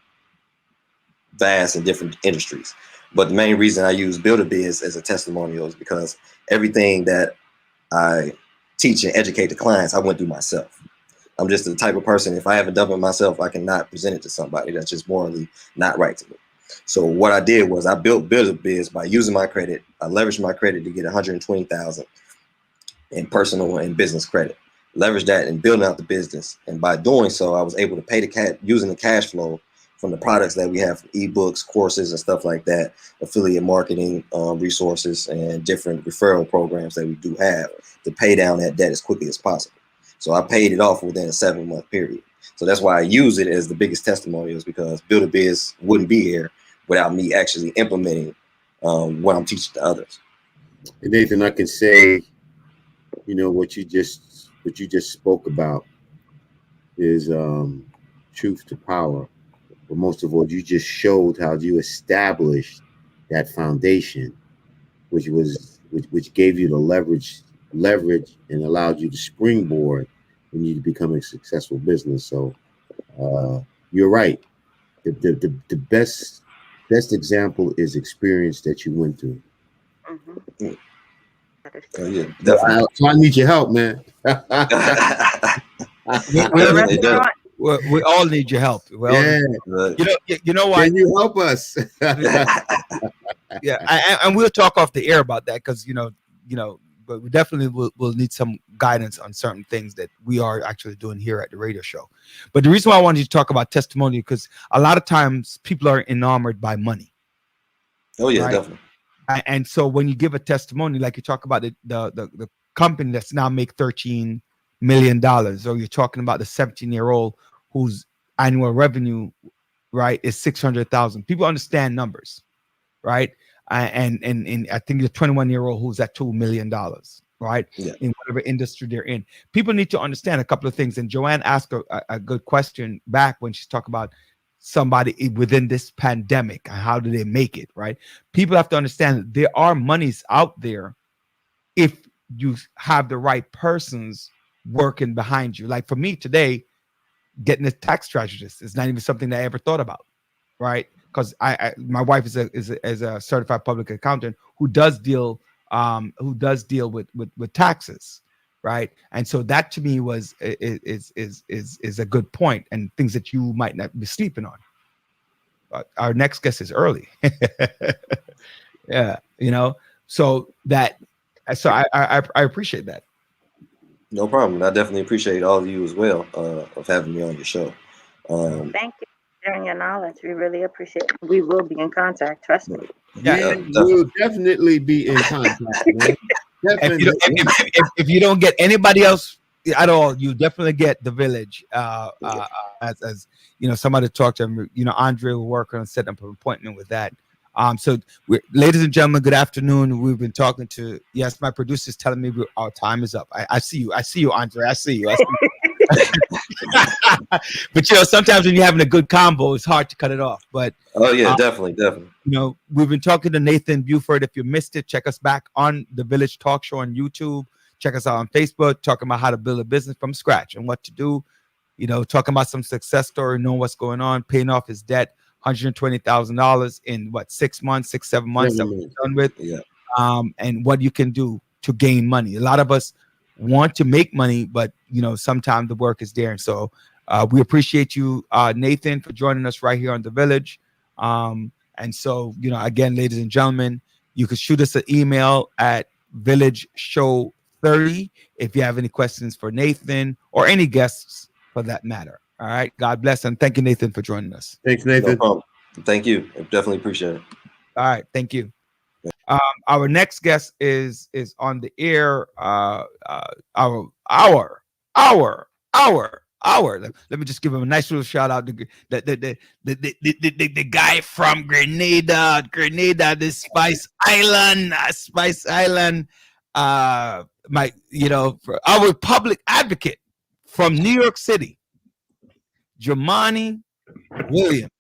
vast in different industries. But the main reason I use buildabiz as a testimonial is because everything that I teach and educate the clients, I went through myself. I'm just the type of person, if I haven't done it myself, I cannot present it to somebody. That's just morally not right to me. So what I did was I built buildabiz by using my credit. I leveraged my credit to get $120,000 in personal and business credit. Leveraged that in building out the business. And by doing so, I was able to pay the using the cash flow from the products that we have, ebooks, courses, and stuff like that, affiliate marketing resources, and different referral programs that we do have to pay down that debt as quickly as possible. So I paid it off within a 7-month period. So that's why I use it as the biggest testimonials, because buildabiz wouldn't be here without me actually implementing what I'm teaching to others. And Nathan, I can say, what you just spoke about is truth to power. But most of all, you just showed how you established that foundation, which gave you the leverage and allowed you to springboard when you become a successful business. So you're right. The best example is experience that you went through. Mm-hmm. Yeah, definitely. So I need your help, man. We all need your help. You know why? Can you help us? Yeah, and we'll talk off the air about that, because but we definitely will need some guidance on certain things that we are actually doing here at the radio show. But the reason why I wanted to talk about testimony, because a lot of times people are enamored by money. Oh yeah, right? definitely. And so when you give a testimony, like you talk about the company that's now make $13 million, or you're talking about the 17-year-old whose annual revenue, right, is 600,000. People understand numbers, right? And I think the 21-year-old who's at $2 million, right? Yeah. In whatever industry they're in. People need to understand a couple of things. And Joanne asked a good question back when she's talking about somebody within this pandemic and how do they make it, right? People have to understand that there are monies out there if you have the right persons working behind you. Like for me today, getting a tax strategist is not even something that I ever thought about, right? Because my wife is a certified public accountant who does deal with taxes, right? And so that to me is a good point, and things that you might not be sleeping on. our next guest is early. Yeah, so I appreciate that. No problem. I definitely appreciate all of you as well of having me on your show. Thank you for sharing your knowledge. We really appreciate it. We will be in contact. Trust me. Yeah, We'll definitely be in contact, man. Definitely. If you don't get anybody else at all, you definitely get the village. As somebody to talk to him. Andre will work on setting up an appointment with that. So, ladies and gentlemen, good afternoon. We've been talking to, yes, my producer's telling me our time is up. I see you, Andre. I see you. But sometimes when you're having a good combo, it's hard to cut it off. But definitely. We've been talking to Nathan Bufford. If you missed it, check us back on the Village Talk Show on YouTube. Check us out on Facebook, talking about how to build a business from scratch and what to do. Talking about some success story, knowing what's going on, paying off his debt, $120,000 in 6 months, 7 months that we're done with. Yeah. And what you can do to gain money. A lot of us want to make money, but sometimes the work is there. And so we appreciate you, Nathan, for joining us right here on The Village. And so, again, ladies and gentlemen, you can shoot us an email at villageshow30 if you have any questions for Nathan or any guests for that matter. All right. God bless. And thank you, Nathan, for joining us. Thanks, Nathan. No problem. Thank you. I definitely appreciate it. All right. Thank you. Our next guest is on the air. Our. Let me just give him a nice little shout out. The guy from Grenada, the Spice Island. Our public advocate from New York City, Jumaane Williams.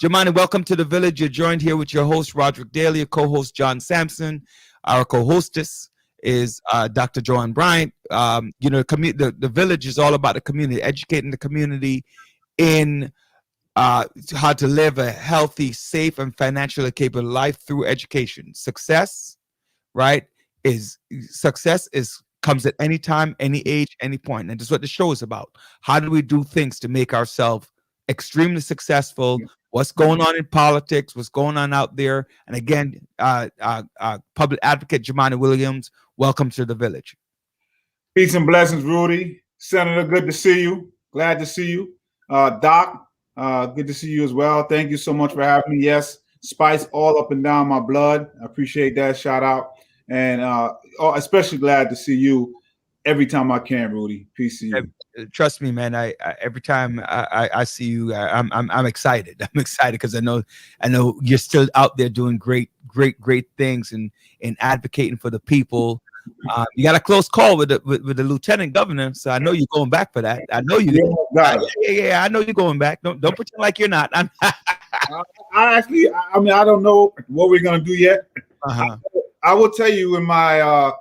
Jumaane, welcome to The Village. You're joined here with your host, Roderick Daly, your co-host, John Sampson. Our co-hostess is Dr. Joanne Bryant. The Village is all about the community, educating the community in how to live a healthy, safe, and financially capable life through education. Success comes at any time, any age, any point. And that's what the show is about. How do we do things to make ourselves extremely successful? What's going on in politics? What's going on out there? And again, public advocate Jumaane Williams, welcome to The Village. Peace and blessings, Rudy. Senator, good to see you. Glad to see you. Doc, good to see you as well. Thank you so much for having me. Yes, spice all up and down my blood. I appreciate that shout out. And especially glad to see you every time I can, Rudy. Peace to you. Trust me, man. I every time I see you, I'm excited. I'm excited because I know you're still out there doing great things and advocating for the people. You got a close call with the lieutenant governor, so I know you're going back for that. I know you. Yeah. I know you're going back. Don't pretend like you're not. I don't know what we're gonna do yet. Uh-huh. I will tell you, in my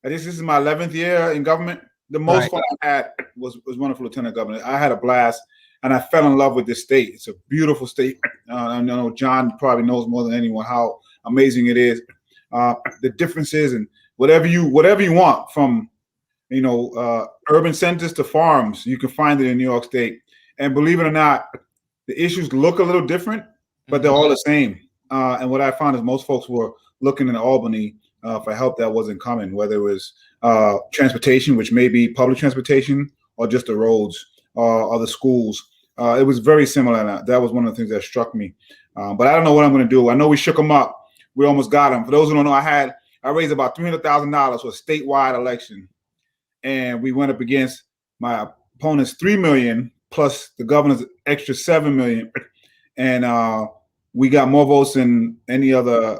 this is my 11th year in government. The most fun I had was running for lieutenant governor. I had a blast, and I fell in love with this state. It's a beautiful state. I know John probably knows more than anyone how amazing it is. The differences and whatever you want, from urban centers to farms, you can find it in New York State. And believe it or not, the issues look a little different, but they're all the same. And what I found is most folks were looking in Albany for help that wasn't coming, whether it was transportation, which may be public transportation, or just the roads or the schools. It was very similar. And that was one of the things that struck me. But I don't know what I'm going to do. I know we shook them up. We almost got them. For those who don't know, I raised about $300,000 for a statewide election. And we went up against my opponent's $3 million plus the governor's extra $7 million. And we got more votes than any other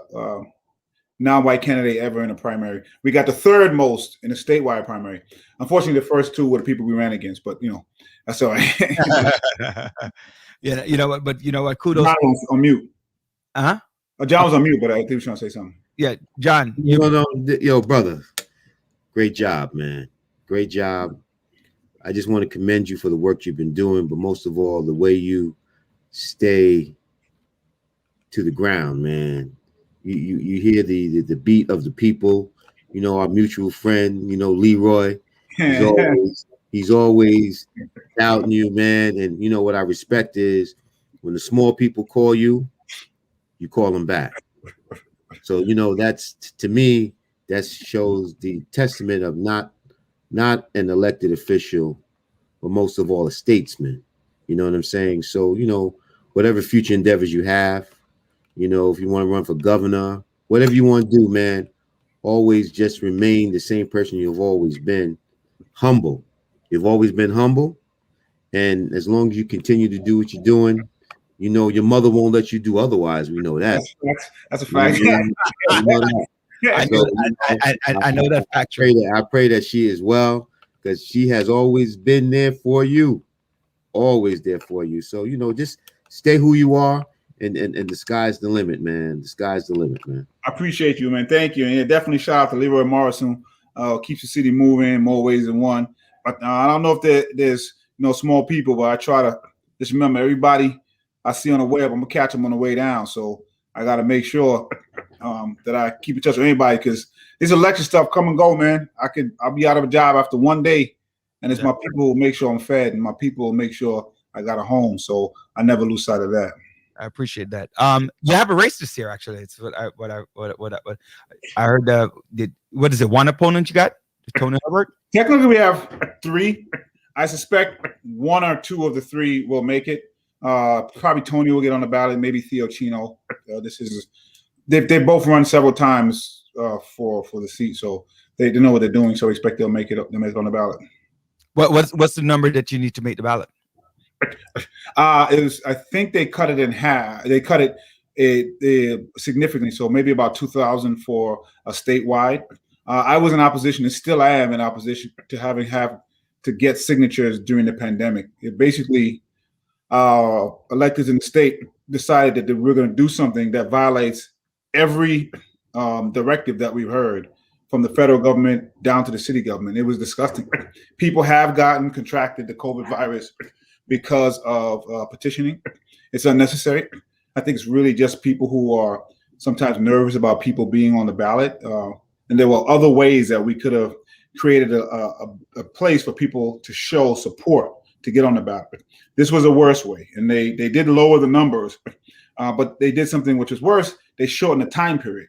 non-white candidate ever in a primary. We got the third most in a statewide primary. Unfortunately, the first two were the people we ran against, but that's all right. Yeah, you know what? But you know what? Kudos. John was on mute. John was on mute, but I think he was trying to say something. Yeah, John. Yo, brother. Great job, man. Great job. I just want to commend you for the work you've been doing, but most of all, the way you stay to the ground, man. You hear the beat of the people. Our mutual friend, Leroy. He's always doubting you, man. And what I respect is when the small people call you, you call them back. So, you know, that's, to me, that shows the testament of not an elected official, but most of all a statesman. You know what I'm saying? So, you know, whatever future endeavors you have, you know, if you want to run for governor, whatever you want to do, man, always just remain the same person you've always been, humble. You've always been humble. And as long as you continue to do what you're doing, you know, your mother won't let you do otherwise. We know that. That's a fact. You know that. I know that fact. I pray that she is well, because she has always been there for you. Always there for you. So, you know, just stay who you are, and the sky's the limit, man. The sky's the limit, man. I appreciate you, man. Thank you. And yeah, definitely shout out to Leroy Morrison. Keeps the city moving in more ways than one. But I don't know if there's small people, but I try to just remember everybody I see on the web, I'm gonna catch them on the way down. So I got to make sure that I keep in touch with anybody, because this election stuff come and go, man. I'll be out of a job after one day, and it's my people who make sure I'm fed, and my people who make sure I got a home. So I never lose sight of that. I appreciate that. You have a race this year, actually. It's what I heard. What is it? One opponent you got? Tony Herbert? Technically, we have 3. I suspect 1 or 2 of the 3 will make it. Probably Tony will get on the ballot. Maybe Theo Chino. They both run several times for the seat, so they know what they're doing. So I expect they'll make it on the ballot. What's the number that you need to make the ballot? I think they cut it in half. They cut it significantly, so maybe about 2,000 for a statewide. I was in opposition, and still I am in opposition to having to get signatures during the pandemic. It basically, electeds in the state decided that we're going to do something that violates every directive that we've heard from the federal government down to the city government. It was disgusting. People have contracted the COVID virus because of petitioning. It's unnecessary. I think it's really just people who are sometimes nervous about people being on the ballot. And there were other ways that we could have created a place for people to show support to get on the ballot. This was a worse way, and they did lower the numbers, but they did something which was worse. They shortened the time period.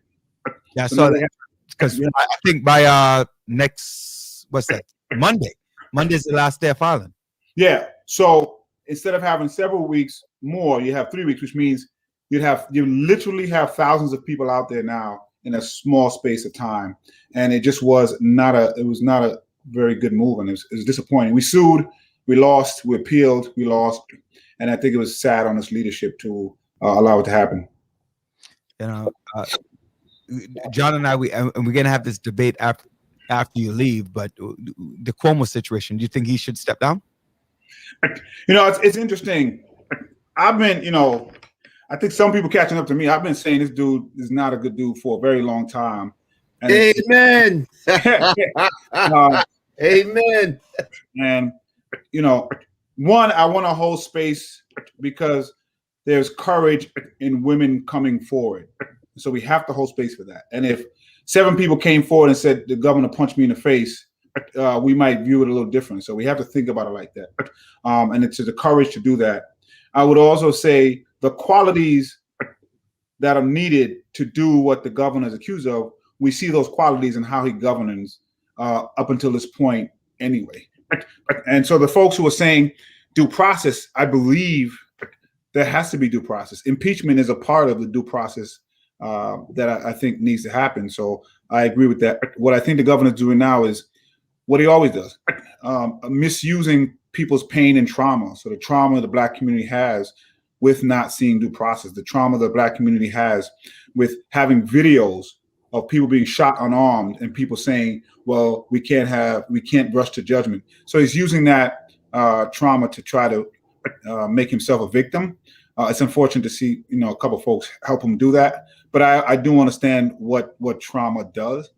Yeah, so because I think by next Monday's the last day of filing. Yeah, so instead of having several weeks more, you have 3 weeks, which means you literally have thousands of people out there now in a small space of time, and it was not a very good move, and it was disappointing. We sued, we lost, we appealed, we lost, and I think it was sad on its leadership to allow it to happen. You know, John and we're gonna have this debate after you leave, but the Cuomo situation, do you think he should step down? It's interesting. I've been, I think some people catching up to me. I've been saying this dude is not a good dude for a very long time. And amen. Amen. And one, I want to hold space because there's courage in women coming forward. So we have to hold space for that. And if 7 people came forward and said the governor punched me in the face, we might view it a little different. So we have to think about it like that. And it's the courage to do that. I would also say the qualities that are needed to do what the governor is accused of, we see those qualities in how he governs up until this point anyway. And so the folks who are saying due process, I believe there has to be due process. Impeachment is a part of the due process that I think needs to happen. So I agree with that. What I think the governor's doing now is what he always does, misusing people's pain and trauma. So the trauma the Black community has with not seeing due process, the trauma the Black community has with having videos of people being shot unarmed and people saying, well, we can't rush to judgment. So he's using that trauma to try to make himself a victim. It's unfortunate to see, a couple of folks help him do that. But I do understand what trauma does.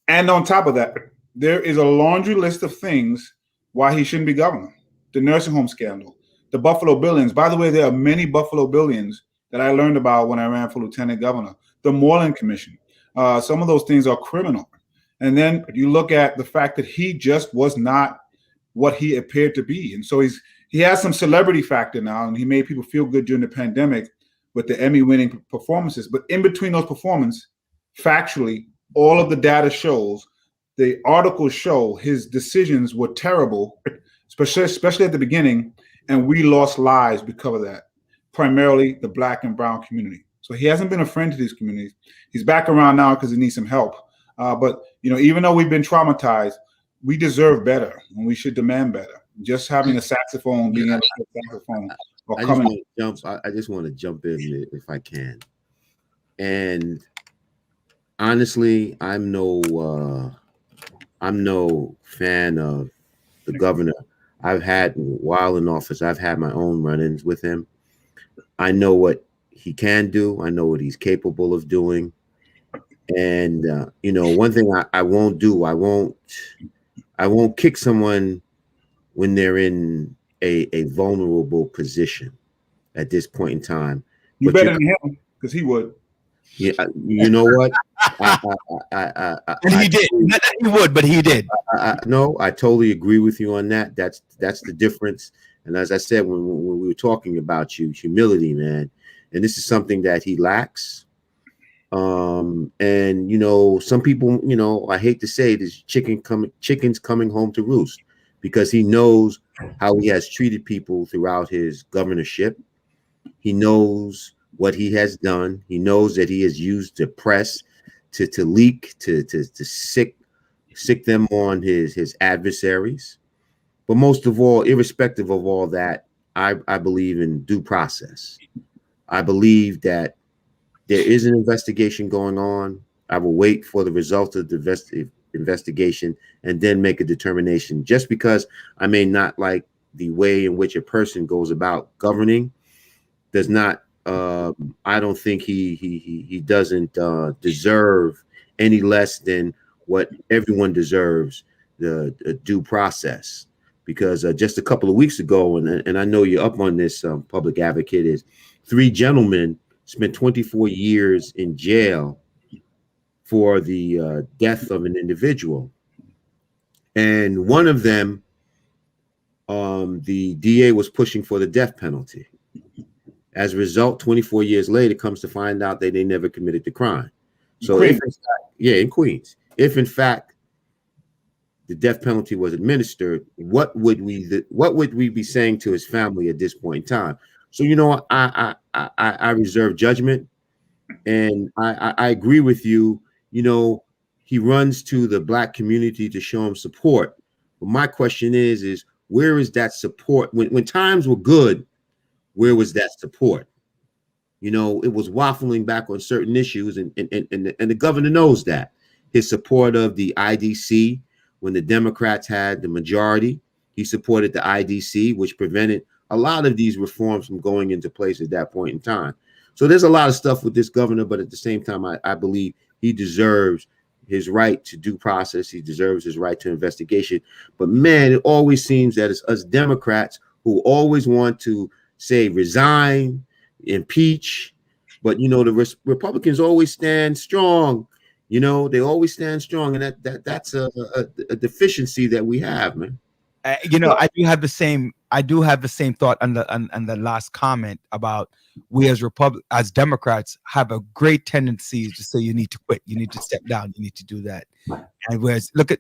And on top of that, there is a laundry list of things why he shouldn't be governor. The nursing home scandal, the Buffalo billions. By the way, there are many Buffalo billions that I learned about when I ran for lieutenant governor. The Moreland Commission. Some of those things are criminal. And then you look at the fact that he just was not what he appeared to be. And so he has some celebrity factor now, and he made people feel good during the pandemic with the Emmy-winning performances. But in between those performances, factually, all of the data shows, the articles show his decisions were terrible, especially at the beginning, and we lost lives because of that, primarily the Black and brown community. So he hasn't been a friend to these communities. He's back around now because he needs some help. But even though we've been traumatized, we deserve better, and we should demand better. Just having a saxophone, being able to play saxophone, or I just want to jump in if I can. And honestly, I'm no fan of the governor. While in office, I've had my own run-ins with him. I know what he can do. I know what he's capable of doing. And one thing I won't do, I won't kick someone when they're in a vulnerable position at this point in time. You better than him, because he would. Yeah, you know what? And he did. Not that he would, but he did. No, I totally agree with you on that. That's the difference. And as I said, when we were talking about humility, man, and this is something that he lacks. And some people, I hate to say it, is chickens coming home to roost, because he knows how he has treated people throughout his governorship. He knows what he has done. He knows that he has used the press to leak, to sick them on his adversaries. But most of all, irrespective of all that, I believe in due process. I believe that there is an investigation going on. I will wait for the results of the investigation and then make a determination. Just because I may not like the way in which a person goes about governing does not. I don't think he doesn't deserve any less than what everyone deserves, the due process. Because just a couple of weeks ago, and I know you're up on this, public advocate, is 3 gentlemen spent 24 years in jail for the death of an individual. And one of them, the DA was pushing for the death penalty. As a result, 24 years later, comes to find out that they never committed the crime. So, in Queens, if in fact the death penalty was administered, what would we be saying to his family at this point in time? So, I reserve judgment, and I agree with you. He runs to the Black community to show him support. But my question is where is that support when times were good? Where was that support? It was waffling back on certain issues, and the governor knows that. His support of the IDC, when the Democrats had the majority, he supported the IDC, which prevented a lot of these reforms from going into place at that point in time. So there's a lot of stuff with this governor, but at the same time, I believe he deserves his right to due process. He deserves his right to investigation. But man, it always seems that it's us Democrats who always want to say resign, impeach, but the Republicans always stand strong. They always stand strong, and that's a deficiency that we have, man. I do have the same thought on the last comment about we as Democrats have a great tendency to say you need to quit, you need to step down, you need to do that. And whereas look at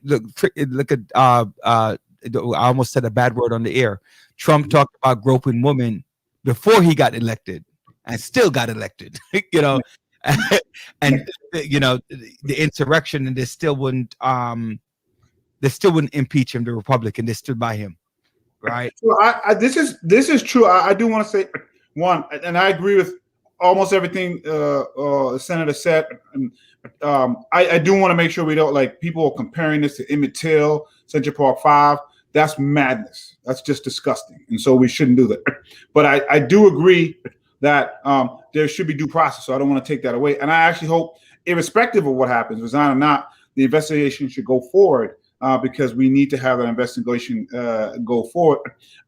I almost said a bad word on the air. Trump talked about groping women before he got elected, and still got elected. And the insurrection, and they still wouldn't impeach him. The Republican, they stood by him, right? So this is true. I do want to say one, and I agree with almost everything the senator said. And I do want to make sure we don't, like, people are comparing this to Emmett Till, Central Park 5. That's madness. That's just disgusting, and so we shouldn't do that. But I do agree that there should be due process. So I don't want to take that away. And I actually hope, irrespective of what happens, resign or not, the investigation should go forward. Because we need to have that investigation go forward.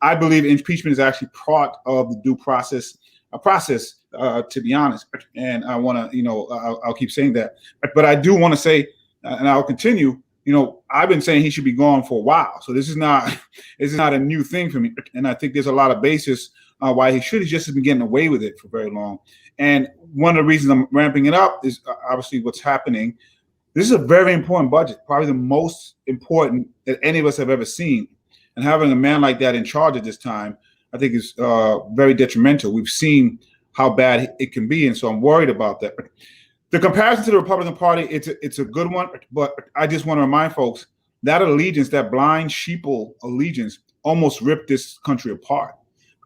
I believe impeachment is actually part of the due process, to be honest. And I want to, I'll keep saying that. But I do want to say, and I'll continue, I've been saying he should be gone for a while. So this is not a new thing for me. And I think there's a lot of basis why he should. He's just been getting away with it for very long. And one of the reasons I'm ramping it up is obviously what's happening. This is a very important budget, probably the most important that any of us have ever seen. And having a man like that in charge at this time, I think is very detrimental. We've seen how bad it can be. And so I'm worried about that. The comparison to the Republican Party, it's a good one, but I just want to remind folks that allegiance, that blind sheeple allegiance, almost ripped this country apart.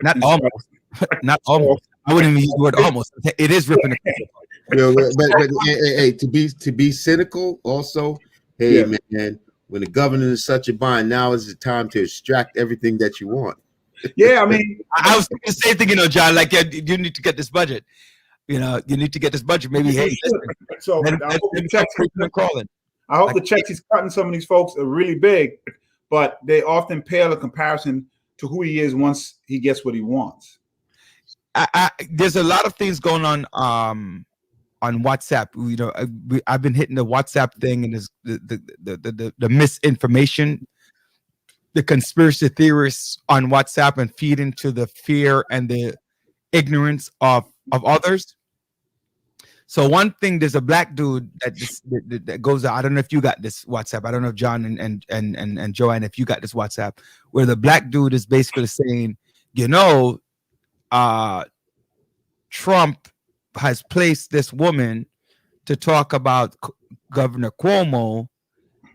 Not almost. Not almost. I wouldn't even use the word almost. It is ripping the country apart. But hey, to be cynical also, hey, man, when the governor is such a bind, now is the time to extract everything that you want. Yeah, I mean, I was the same thing, John. Like, you need to get this budget. You need to get this budget. Maybe, hey, listen, so I hope the checks he's cutting some of these folks are really big, but they often pale in comparison to who he is once he gets what he wants. There's a lot of things going on WhatsApp. I've been hitting the WhatsApp thing, and there's the misinformation, the conspiracy theorists on WhatsApp, and feed into the fear and the ignorance of others. So one thing, there's a black dude that goes out. I don't know if you got this WhatsApp. I don't know if John and Joanne, if you got this WhatsApp, where the black dude is basically saying, Trump has placed this woman to talk about Governor Cuomo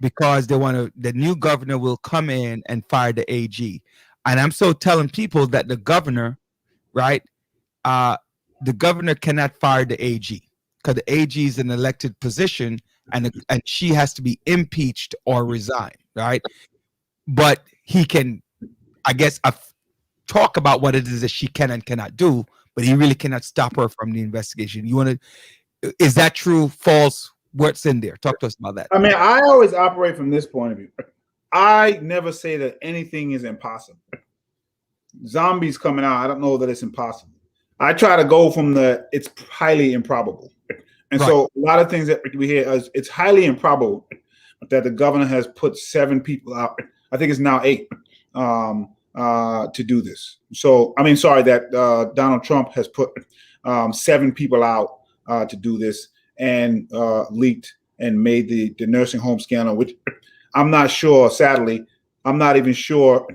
because the new governor will come in and fire the AG. And I'm so telling people that the governor, right? The governor cannot fire the AG because the AG is an elected position, and she has to be impeached or resign, right? But he can, I guess, talk about what it is that she can and cannot do, but he really cannot stop her from the investigation. Is that true, false? What's in there? Talk to us about that. I mean, I always operate from this point of view. I never say that anything is impossible. Zombies coming out, I don't know that it's impossible. I try to go from it's highly improbable. And right. So a lot of things that we hear is it's highly improbable that the governor has put 7 people out. I think it's now 8 to do this. So, I mean, sorry, that Donald Trump has put 7 people out to do this and leaked and made the nursing home scandal, which I'm not sure, sadly, I'm not even sure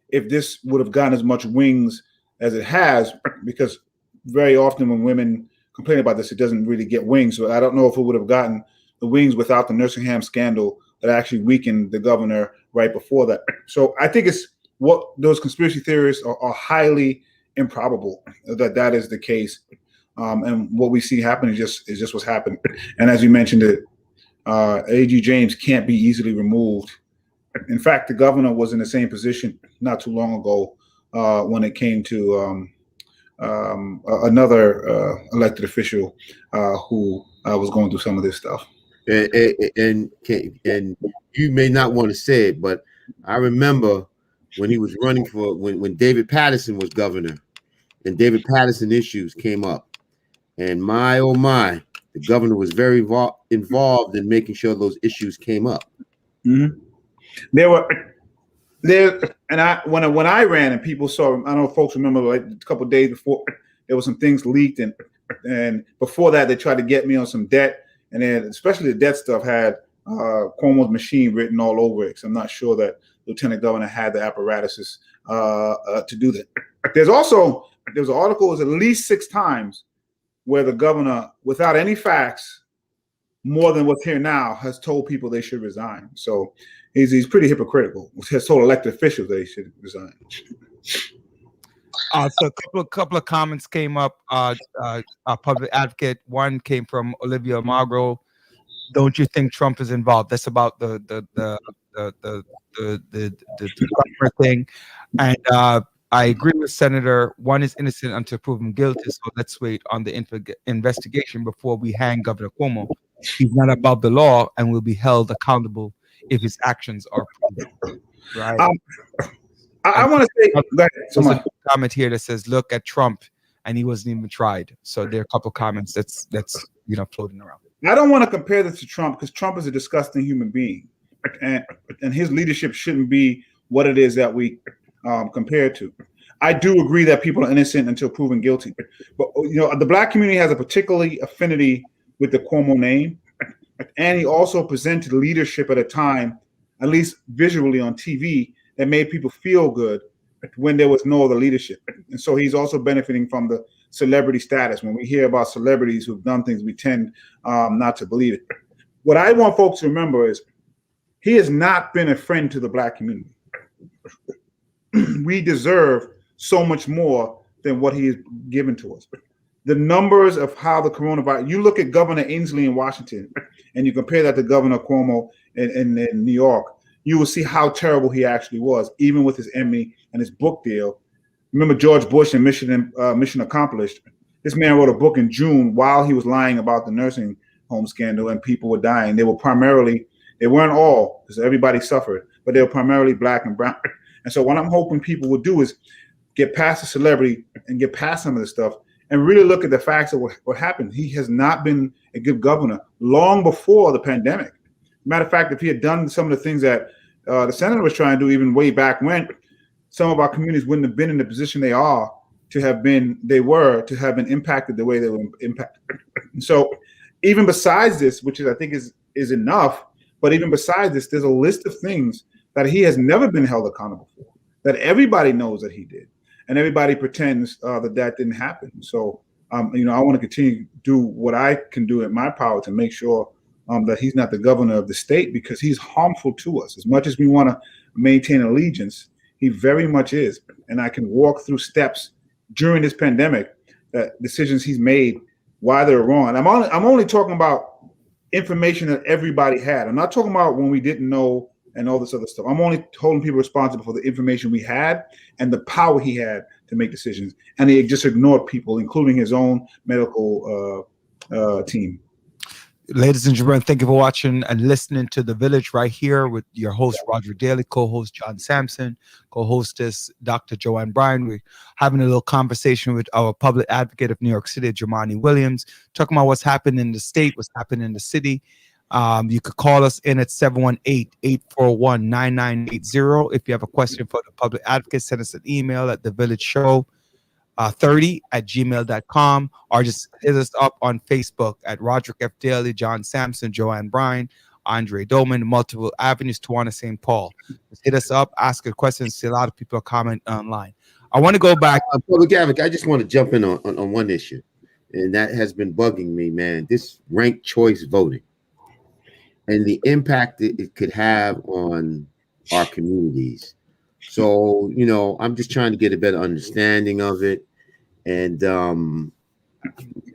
if this would have gotten as much wings as it has, because very often when women complain about this, it doesn't really get wings. So I don't know if it would have gotten the wings without the nursing home scandal that actually weakened the governor right before that. So I think it's what those conspiracy theorists are highly improbable that is the case. And what we see happen is just what's happened. And as you mentioned, A.G. James can't be easily removed. In fact, the governor was in the same position not too long ago when it came to another elected official who was going through some of this stuff. And you may not want to say it, but I remember when he was running for when David Paterson was governor, and David Paterson issues came up, and my oh my, the governor was very involved in making sure those issues came up. Mm-hmm. And when I ran and people saw, I don't know if folks remember, like a couple of days before, there were some things leaked, and before that they tried to get me on some debt, and then especially the debt stuff had Cuomo's machine written all over it. So I'm not sure that Lieutenant Governor had the apparatuses to do that. There was an article, it was at least 6 times where the governor, without any facts, more than what's here now, has told people they should resign. So he's pretty hypocritical. Has told elected officials they should resign. So a couple of comments came up. Our public advocate, one came from Olivia Magro. Don't you think Trump is involved? That's about the government thing. And I agree with Senator. One is innocent until proven guilty. So let's wait on the investigation before we hang Governor Cuomo. He's not above the law and will be held accountable if his actions are proven. Right. I want to say there's a comment here that says, "Look at Trump, and he wasn't even tried." So there are a couple comments that's floating around. I don't want to compare this to Trump because Trump is a disgusting human being. and his leadership shouldn't be what it is that we compare to. I do agree that people are innocent until proven guilty, but the Black community has a particularly affinity with the Cuomo name, and he also presented leadership at a time, at least visually on TV, that made people feel good when there was no other leadership. And so he's also benefiting from the celebrity status. When we hear about celebrities who've done things, we tend not to believe it. What I want folks to remember is he has not been a friend to the Black community. We deserve so much more than what he has given to us. The numbers of how the coronavirus, you look at Governor Inslee in Washington and you compare that to Governor Cuomo in New York, you will see how terrible he actually was, even with his Emmy and his book deal. Remember George Bush and Mission Accomplished? This man wrote a book in June while he was lying about the nursing home scandal and people were dying. They weren't all, because everybody suffered, but they were primarily Black and brown. And so what I'm hoping people will do is get past the celebrity and get past some of this stuff and really look at the facts of what happened. He has not been a good governor long before the pandemic. Matter of fact, if he had done some of the things that the senator was trying to do even way back when, some of our communities wouldn't have been in the position they were to have been impacted the way they were impacted. And so even besides this, which I think is enough, but even besides this, there's a list of things that he has never been held accountable for, that everybody knows that he did. And everybody pretends that didn't happen. So, I want to continue to do what I can do in my power to make sure that he's not the governor of the state, because he's harmful to us. As much as we want to maintain allegiance, he very much is. And I can walk through steps during this pandemic, that decisions he's made, why they're wrong. And I'm only talking about information that everybody had. I'm not talking about when we didn't know and all this other stuff. I'm only holding people responsible for the information we had and the power he had to make decisions. And he just ignored people, including his own medical team. Ladies and gentlemen, thank you for watching and listening to The Village right here with your host, Roger Daly, co-host John Sampson, co-hostess Dr. Joanne Bryan. We're having a little conversation with our public advocate of New York City, Jumaane Williams, talking about what's happening in the state, what's happening in the city. You could call us in at 718-841-9980. If you have a question for the public advocate, send us an email at thevillage30@gmail.com, or just hit us up on Facebook at Roderick F. Daly, John Sampson, Joanne Bryan, Andre Doman, multiple avenues, Tawana St. Paul. Just hit us up, ask a question. See a lot of people comment online. I want to go back. Public advocate, I just want to jump in on one issue, and that has been bugging me, man. This ranked choice voting and the impact it could have on our communities. So, I'm just trying to get a better understanding of it. And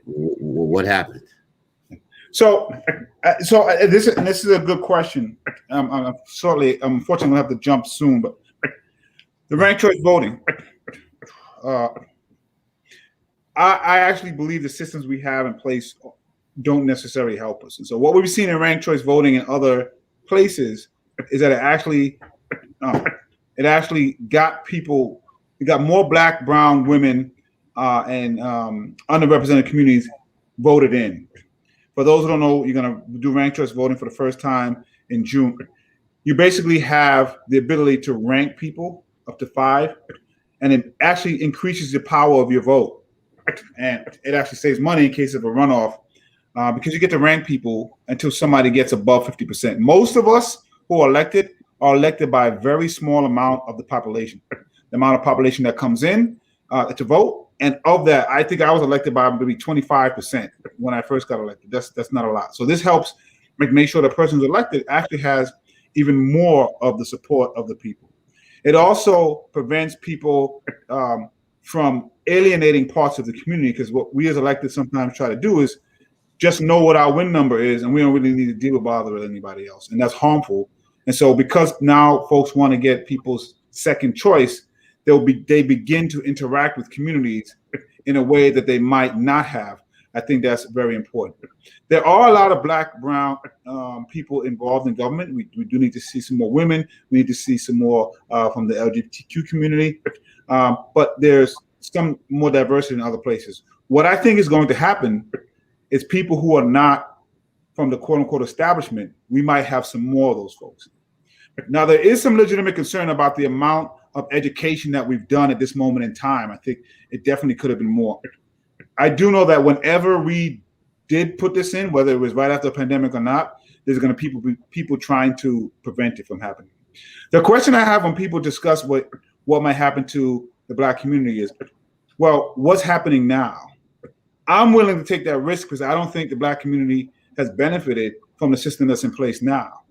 what happened? So this is a good question. Unfortunately, I'm gonna have to jump soon, but the ranked choice voting. I actually believe the systems we have in place don't necessarily help us. And so what we've seen in ranked choice voting in other places is that it actually got people. It got more Black, brown, women, and underrepresented communities voted in. For those who don't know, you're going to do ranked choice voting for the first time in June. You basically have the ability to rank people up to 5, and it actually increases the power of your vote. And it actually saves money in case of a runoff, because you get to rank people until somebody gets above 50%. Most of us who are elected by a very small amount of the population. The amount of population that comes in to vote. And of that, I think I was elected by maybe 25% when I first got elected. That's not a lot. So this helps make sure the person who's elected actually has even more of the support of the people. It also prevents people from alienating parts of the community, because what we as elected sometimes try to do is just know what our win number is, and we don't really need to deal with bother with anybody else. And that's harmful. And so because now folks want to get people's second choice, they begin to interact with communities in a way that they might not have. I think that's very important. There are a lot of Black, brown people involved in government. We do need to see some more women. We need to see some more from the LGBTQ community. But there's some more diversity in other places. What I think is going to happen is people who are not from the quote unquote establishment, we might have some more of those folks. Now, there is some legitimate concern about the amount of education that we've done at this moment in time. I think it definitely could have been more. I do know that whenever we did put this in, whether it was right after the pandemic or not, there's going to be people trying to prevent it from happening. The question I have when people discuss what might happen to the Black community is, well, what's happening now? I'm willing to take that risk because I don't think the Black community has benefited from the system that's in place now.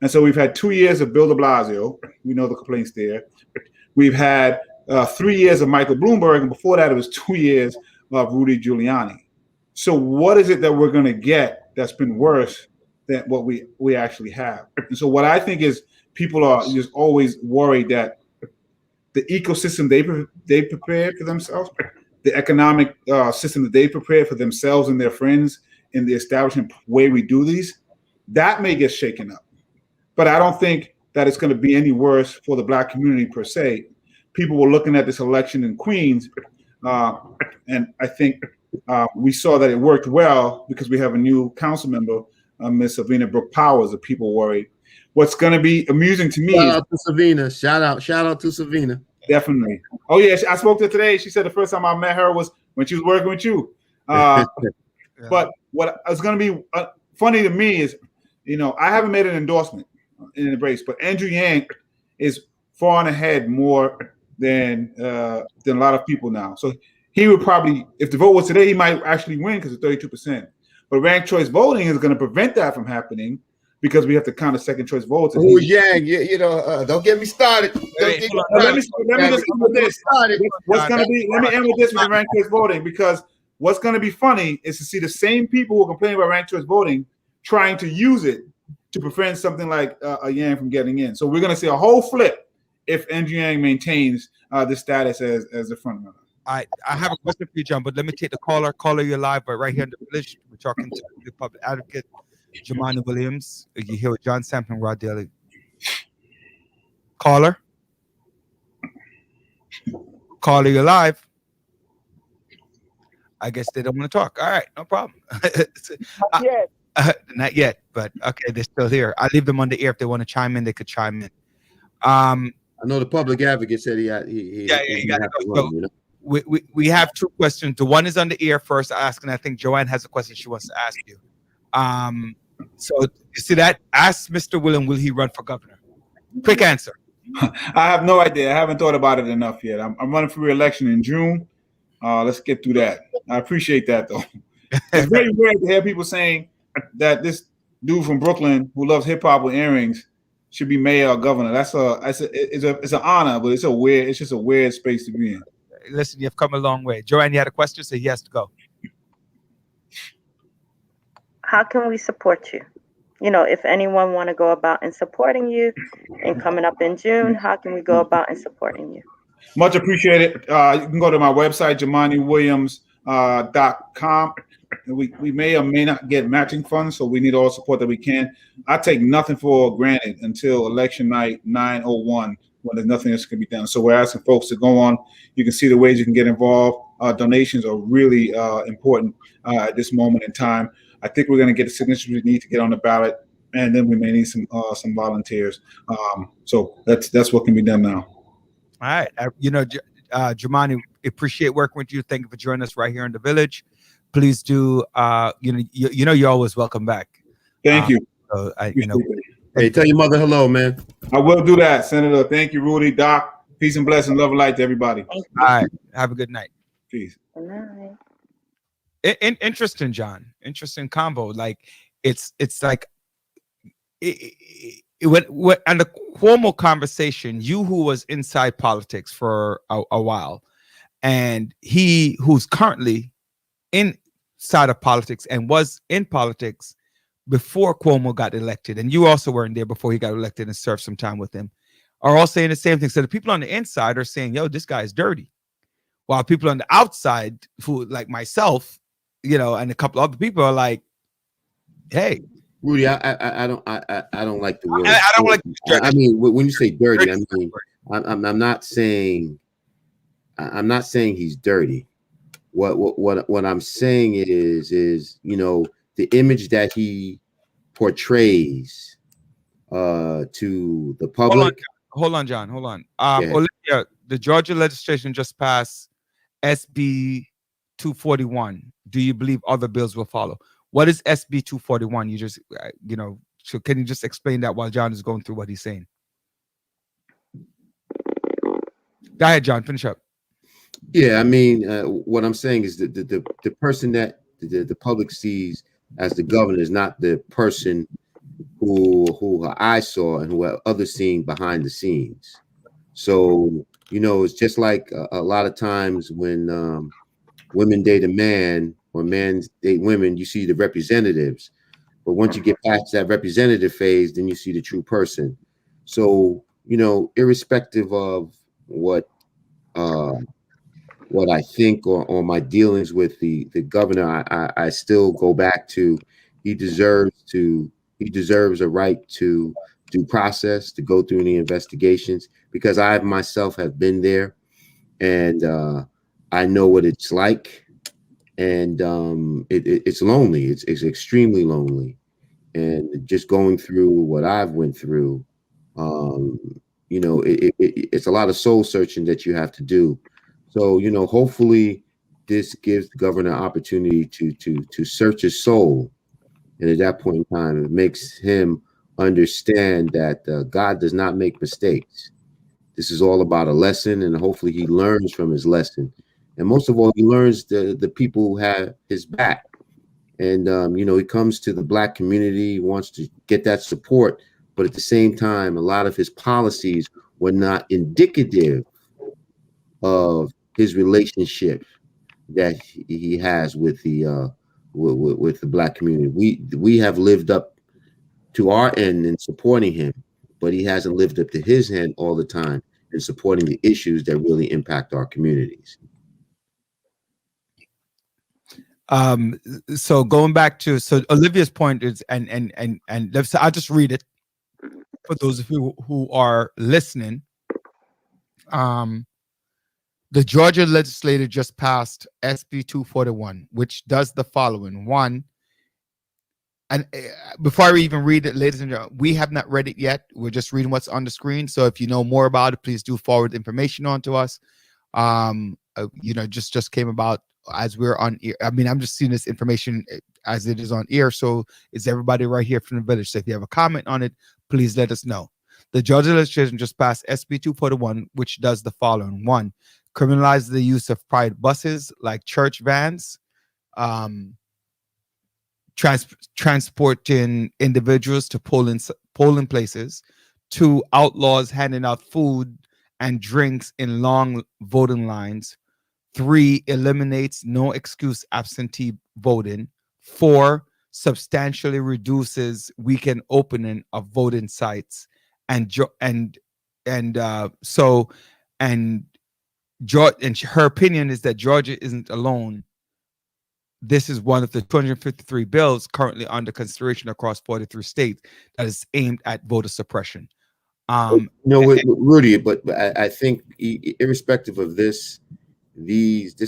And so we've had 2 years of Bill de Blasio. We know the complaints there. We've had 3 years of Michael Bloomberg, and before that, it was 2 years of Rudy Giuliani. So what is it that we're going to get that's been worse than what we actually have? And so what I think is people are just always worried that the ecosystem they prepared for themselves, the economic system that they prepared for themselves and their friends in the establishment way we do these, that may get shaken up. But I don't think that it's going to be any worse for the Black community per se. People were looking at this election in Queens, and I think we saw that it worked well because we have a new council member, Miss Savina Brooke Powers, that people worried. What's going to be amusing to me Shout out to Savina. Shout out to Savina. Definitely. Oh, yeah, I spoke to her today. She said the first time I met her was when she was working with you. Yeah. But what is going to be funny to me is, I haven't made an endorsement in the race, but Andrew Yang is far and ahead more than a lot of people now. So he would probably, if the vote was today, he might actually win because it's 32%. But ranked choice voting is going to prevent that from happening because we have to count a second choice votes. Oh, Yang, don't get me started. Let me just end with this. What's going to be? Let me end with this with the ranked choice voting, because what's going to be funny is to see the same people who are complaining about ranked choice voting trying to use it to prevent something like a Yang from getting in. So we're going to see a whole flip if Andrew Yang maintains this status as the front runner. I have a question for you, John, but let me take the caller. Caller, you're live, but right here in the village, we're talking to the public advocate, Jumaane Williams. You here with John Sampson, Rod Daly. Caller, you're live. I guess they don't want to talk. All right, no problem. Not yet. Not yet, but okay, they're still here. I leave them on the air. If they want to chime in, they could chime in. I know the public advocate said he got to go. We have two questions. The one is on the air first asking. I think Joanne has a question she wants to ask you. So you see that? Ask Mr. William, will he run for governor? Quick answer. I have no idea. I haven't thought about it enough yet. I'm running for re-election in June. Let's get through that. I appreciate that, though. It's very rare to hear people saying that this dude from Brooklyn who loves hip hop with earrings should be mayor or governor. It's an honor, but it's just a weird space to be in. Listen, you've come a long way. Joanne, you had a question, so he has to go. How can we support you? If anyone want to go about in supporting you and coming up in June, how can we go about in supporting you? Much appreciated. You can go to my website, JumaneWilliams.com. We may or may not get matching funds, so we need all the support that we can. I take nothing for granted until election night 9/01, when there's nothing else can be done. So we're asking folks to go on. You can see the ways you can get involved. Donations are really important at this moment in time. I think we're going to get the signatures we need to get on the ballot, and then we may need some volunteers. So that's what can be done now. All right. Jumaane, appreciate working with you. Thank you for joining us right here in the village. Please do. You're always welcome back. Thank you. So hey, tell your mother hello, man. I will do that, Senator. Thank you, Rudy, Doc. Peace and blessing, love and light to everybody. All right. Have a good night. Peace. Good night. Interesting, John. Interesting combo. Like it's like when and the Cuomo conversation. You who was inside politics for a while, and he who's currently inside of politics and was in politics before Cuomo got elected, and you also weren't there before he got elected and served some time with him, are all saying the same thing. So the people on the inside are saying, "Yo, this guy's dirty," while people on the outside, who like myself, and a couple other people are like, "Hey, Rudy, I don't like the word. I don't like. I mean, when you say dirty, I mean, I'm not saying he's dirty. What I'm saying is the image that he portrays to the public. Hold on, John. Hold on. Yeah. Olivia, the Georgia legislation just passed SB 241. Do you believe other bills will follow? What is SB 241? You just, so can you just explain that while John is going through what he's saying? Go ahead, John. Finish up. Yeah, I mean, what I'm saying is that the person that the public sees as the governor is not the person who I saw and who others seen behind the scenes. So, it's just like a lot of times when women date a man or men date women, you see the representatives. But once you get past that representative phase, then you see the true person. So, irrespective of what I think or my dealings with the governor, I still go back to he deserves a right to due process, to go through the investigations, because I myself have been there, and I know what it's like, and it's lonely. It's extremely lonely, and just going through what I've went through, it's a lot of soul searching that you have to do. So, hopefully this gives the governor an opportunity to search his soul. And at that point in time, it makes him understand that God does not make mistakes. This is all about a lesson, and hopefully he learns from his lesson. And most of all, he learns the people who have his back. And, he comes to the Black community, wants to get that support. But at the same time, a lot of his policies were not indicative of his relationship that he has with the Black community. We have lived up to our end in supporting him, but he hasn't lived up to his end all the time in supporting the issues that really impact our communities. So going back to Olivia's point is, and I'll just read it for those of you who are listening. The Georgia legislature just passed SB 241, which does the following. One, and before I even read it, ladies and gentlemen, we have not read it yet. We're just reading what's on the screen. So if you know more about it, please do forward information on to us. Just came about as we're on ear. I mean, I'm just seeing this information as it is on ear. So is everybody right here from the village? So if you have a comment on it, please let us know. The Georgia legislation just passed SB 241, which does the following. One, criminalize the use of private buses like church vans, transporting individuals to polling places. Two, outlaws handing out food and drinks in long voting lines. Three, eliminates no excuse absentee voting. Four, substantially reduces weekend opening of voting sites. And her opinion is that Georgia isn't alone. This is one of the 253 bills currently under consideration across 43 states that is aimed at voter suppression. Rudy, but I think irrespective of this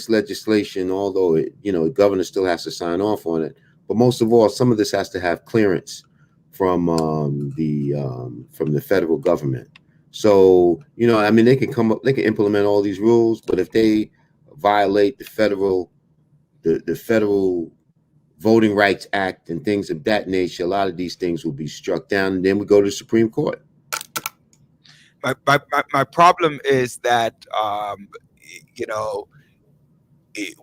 legislation, although the governor still has to sign off on it, but most of all, some of this has to have clearance from the federal government. So, they can implement all these rules, but if they violate the federal Voting Rights Act and things of that nature, a lot of these things will be struck down, and then we go to the Supreme Court. My problem is that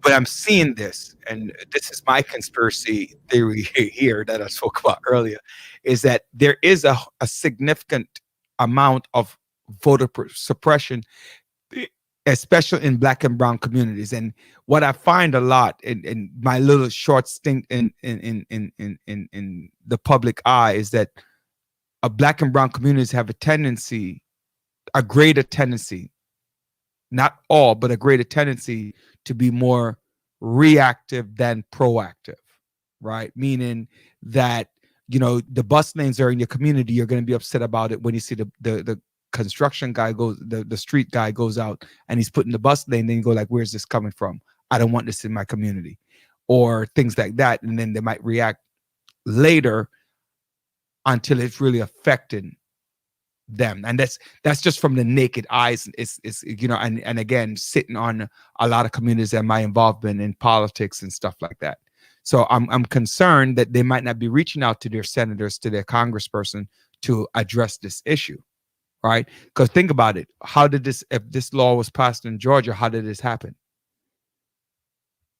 when I'm seeing this, and this is my conspiracy theory here that I spoke about earlier, is that there is a significant amount of voter suppression, especially in Black and brown communities. And what I find a lot in my little short stint in the public eye is that Black and brown communities have a greater tendency, not all, but a greater tendency to be more reactive than proactive, right? Meaning that, the bus lanes are in your community, you're going to be upset about it when you see the construction guy the street guy goes out and he's putting the bus lane, then you go like, where's this coming from? I don't want this in my community, or things like that. And then they might react later until it's really affecting them. And that's just from the naked eyes. It's and again, sitting on a lot of communities and my involvement in politics and stuff like that. So I'm concerned that they might not be reaching out to their senators, to their congressperson to address this issue, right? Because think about it. If this law was passed in Georgia, how did this happen?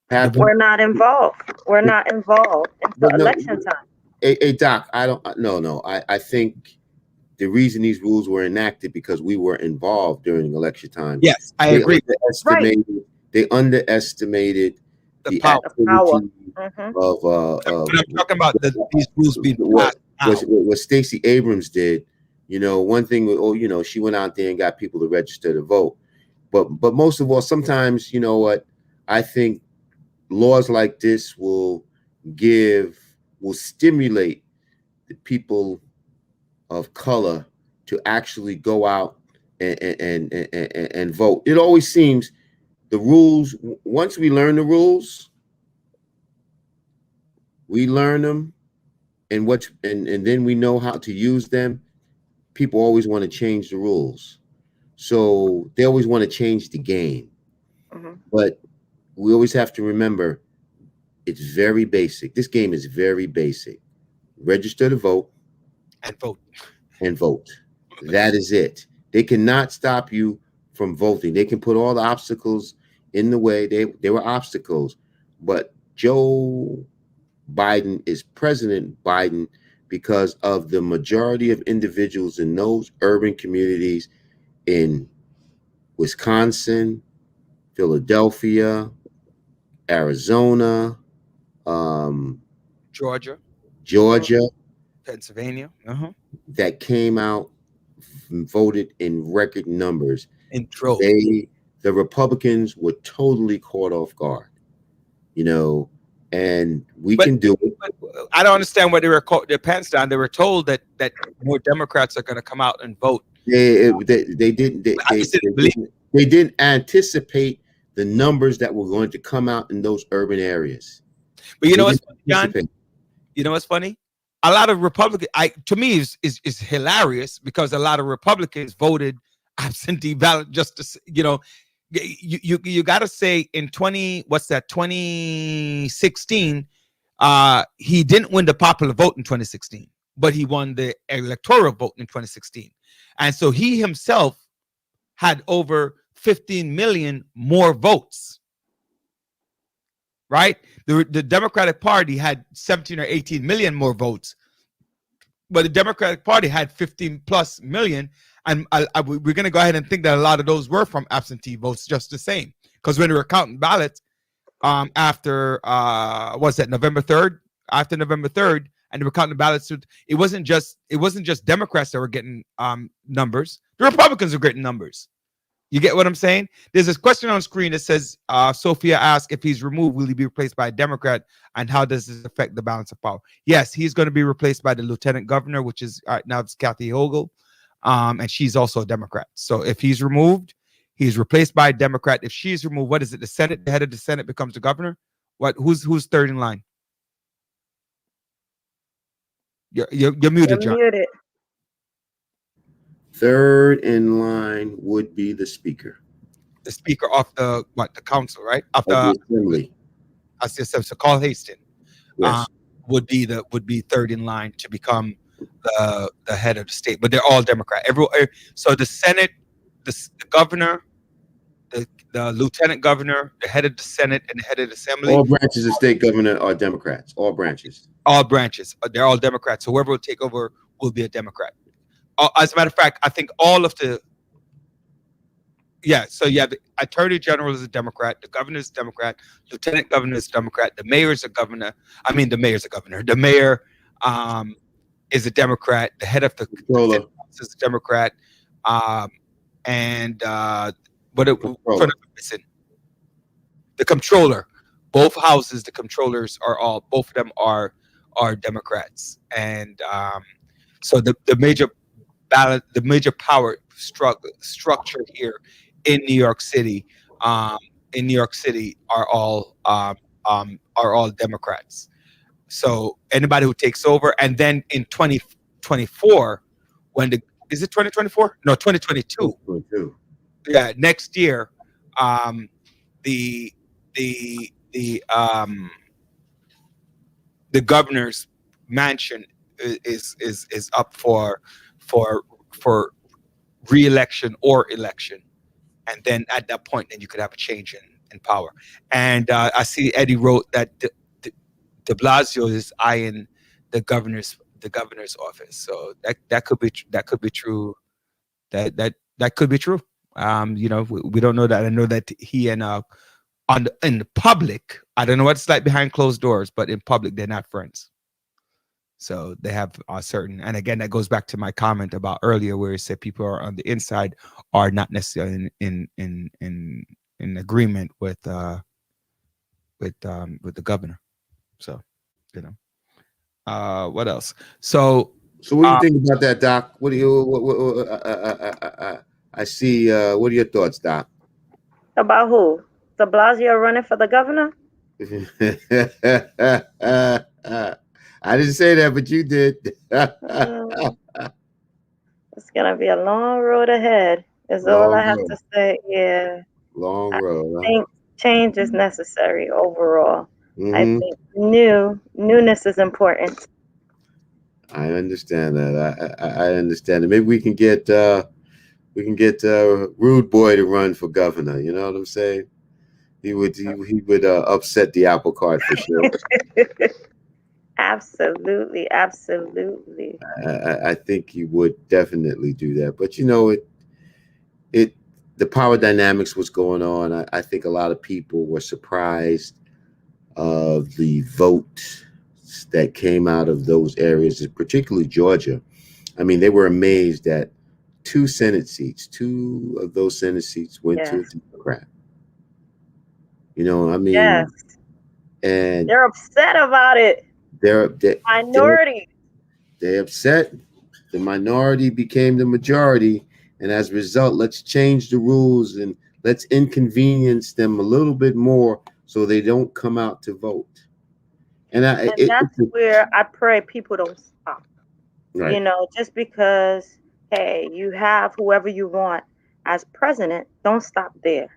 We're not involved. We're not involved until election time. Hey, Doc, I think the reason these rules were enacted because we were involved during election time. Yes, I agree. They underestimated the power. Of I'm talking about these rules being what Stacey Abrams did. One thing, she went out there and got people to register to vote. But most of all, sometimes, I think laws like this will stimulate the people of color to actually go out and vote. It always seems the rules, once we learn the rules, we learn them and then we know how to use them. People always want to change the rules. So they always want to change the game. Mm-hmm. But we always have to remember it's very basic. This game is very basic. Register to vote. And vote. That is it. They cannot stop you from voting. They can put all the obstacles in the way. They were obstacles. But Joe Biden is President Biden because of the majority of individuals in those urban communities in Wisconsin, Philadelphia, Arizona, Georgia, Pennsylvania, that came out and voted in record numbers. In droves. The Republicans were totally caught off guard, and can do it. I don't understand why they were caught their pants down. They were told that more Democrats are going to come out and vote. They didn't anticipate the numbers that were going to come out in those urban areas. But what's funny, John? You know what's funny? A lot of Republicans, to me, is hilarious because a lot of Republicans voted absentee ballot just to, you got to say in 2016, he didn't win the popular vote in 2016, but he won the electoral vote in 2016. And so he himself had over 15 million more votes, right? The Democratic Party had 17 or 18 million more votes, but the Democratic Party had 15 plus million. And we're going to go ahead and think that a lot of those were from absentee votes just the same. Because when they were counting ballots after, November 3rd? After November 3rd, and they were counting ballots, it wasn't just Democrats that were getting numbers. The Republicans were getting numbers. You get what I'm saying? There's this question on screen that says, Sophia asked, if he's removed, will he be replaced by a Democrat? And how does this affect the balance of power? Yes, he's going to be replaced by the lieutenant governor, which is now it's Kathy Hochul. And she's also a Democrat. So if he's removed, he's replaced by a Democrat. If she's removed, what is it? The Senate, the head of the Senate becomes the governor? Who's third in line? You're muted, John. Muted. Third in line would be the speaker. The speaker of the council, right? Of the assembly. So Carl Hastings, yes. would be third in line to become the head of the state. But they're all Democrat. So the Senate, the governor, the lieutenant governor, the head of the Senate, and the head of the assembly. All branches of state government are Democrats. All branches. All branches. They're all Democrats. So whoever will take over will be a Democrat. As a matter of fact, I think all of the the attorney general is a Democrat, the governor is a Democrat, lieutenant governor is a Democrat, the mayor is a governor. The mayor's a governor. The mayor is a Democrat. The head of the is a Democrat. The comptroller. Both houses, the controllers both of them are Democrats. And so the major power structure here in New York City are all Democrats. So anybody who takes over, and then in 2024, when is it 2024? No, 2022. 22. Yeah, next year, the the the um the governor's mansion is up for re-election or election, and then at that point, then you could have a change in power. And I see Eddie wrote that De Blasio is eyeing the governor's office, so that could be true. That could be true. We don't know that. I know that he and in the public, I don't know what it's like behind closed doors, but in public, they're not friends. So they have a certain, and again, that goes back to my comment about earlier, where it said people are on the inside are not necessarily in agreement with the governor. So, what else? So what do you think about that, Doc? What do you? I see. What are your thoughts, Doc? About who? De Blasio running for the governor? I didn't say that, but you did. It's gonna be a long road ahead. Is all I have to say. Yeah. Long road. I think change is necessary overall. I think newness is important. I understand that. I understand it. Maybe we can get Rude Boy to run for governor. You know what I'm saying? He would upset the apple cart for sure. Absolutely. I think he would definitely do that. But the power dynamics was going on. I think a lot of people were surprised of the vote that came out of those areas, particularly Georgia. I mean, they were amazed that two of those Senate seats went to a Democrat. Yes. And they're upset about it. They're minority. They're upset. The minority became the majority, and as a result, let's change the rules and let's inconvenience them a little bit more so they don't come out to vote. And that's where I pray people don't stop. Right. Just because, hey, you have whoever you want as president, don't stop there.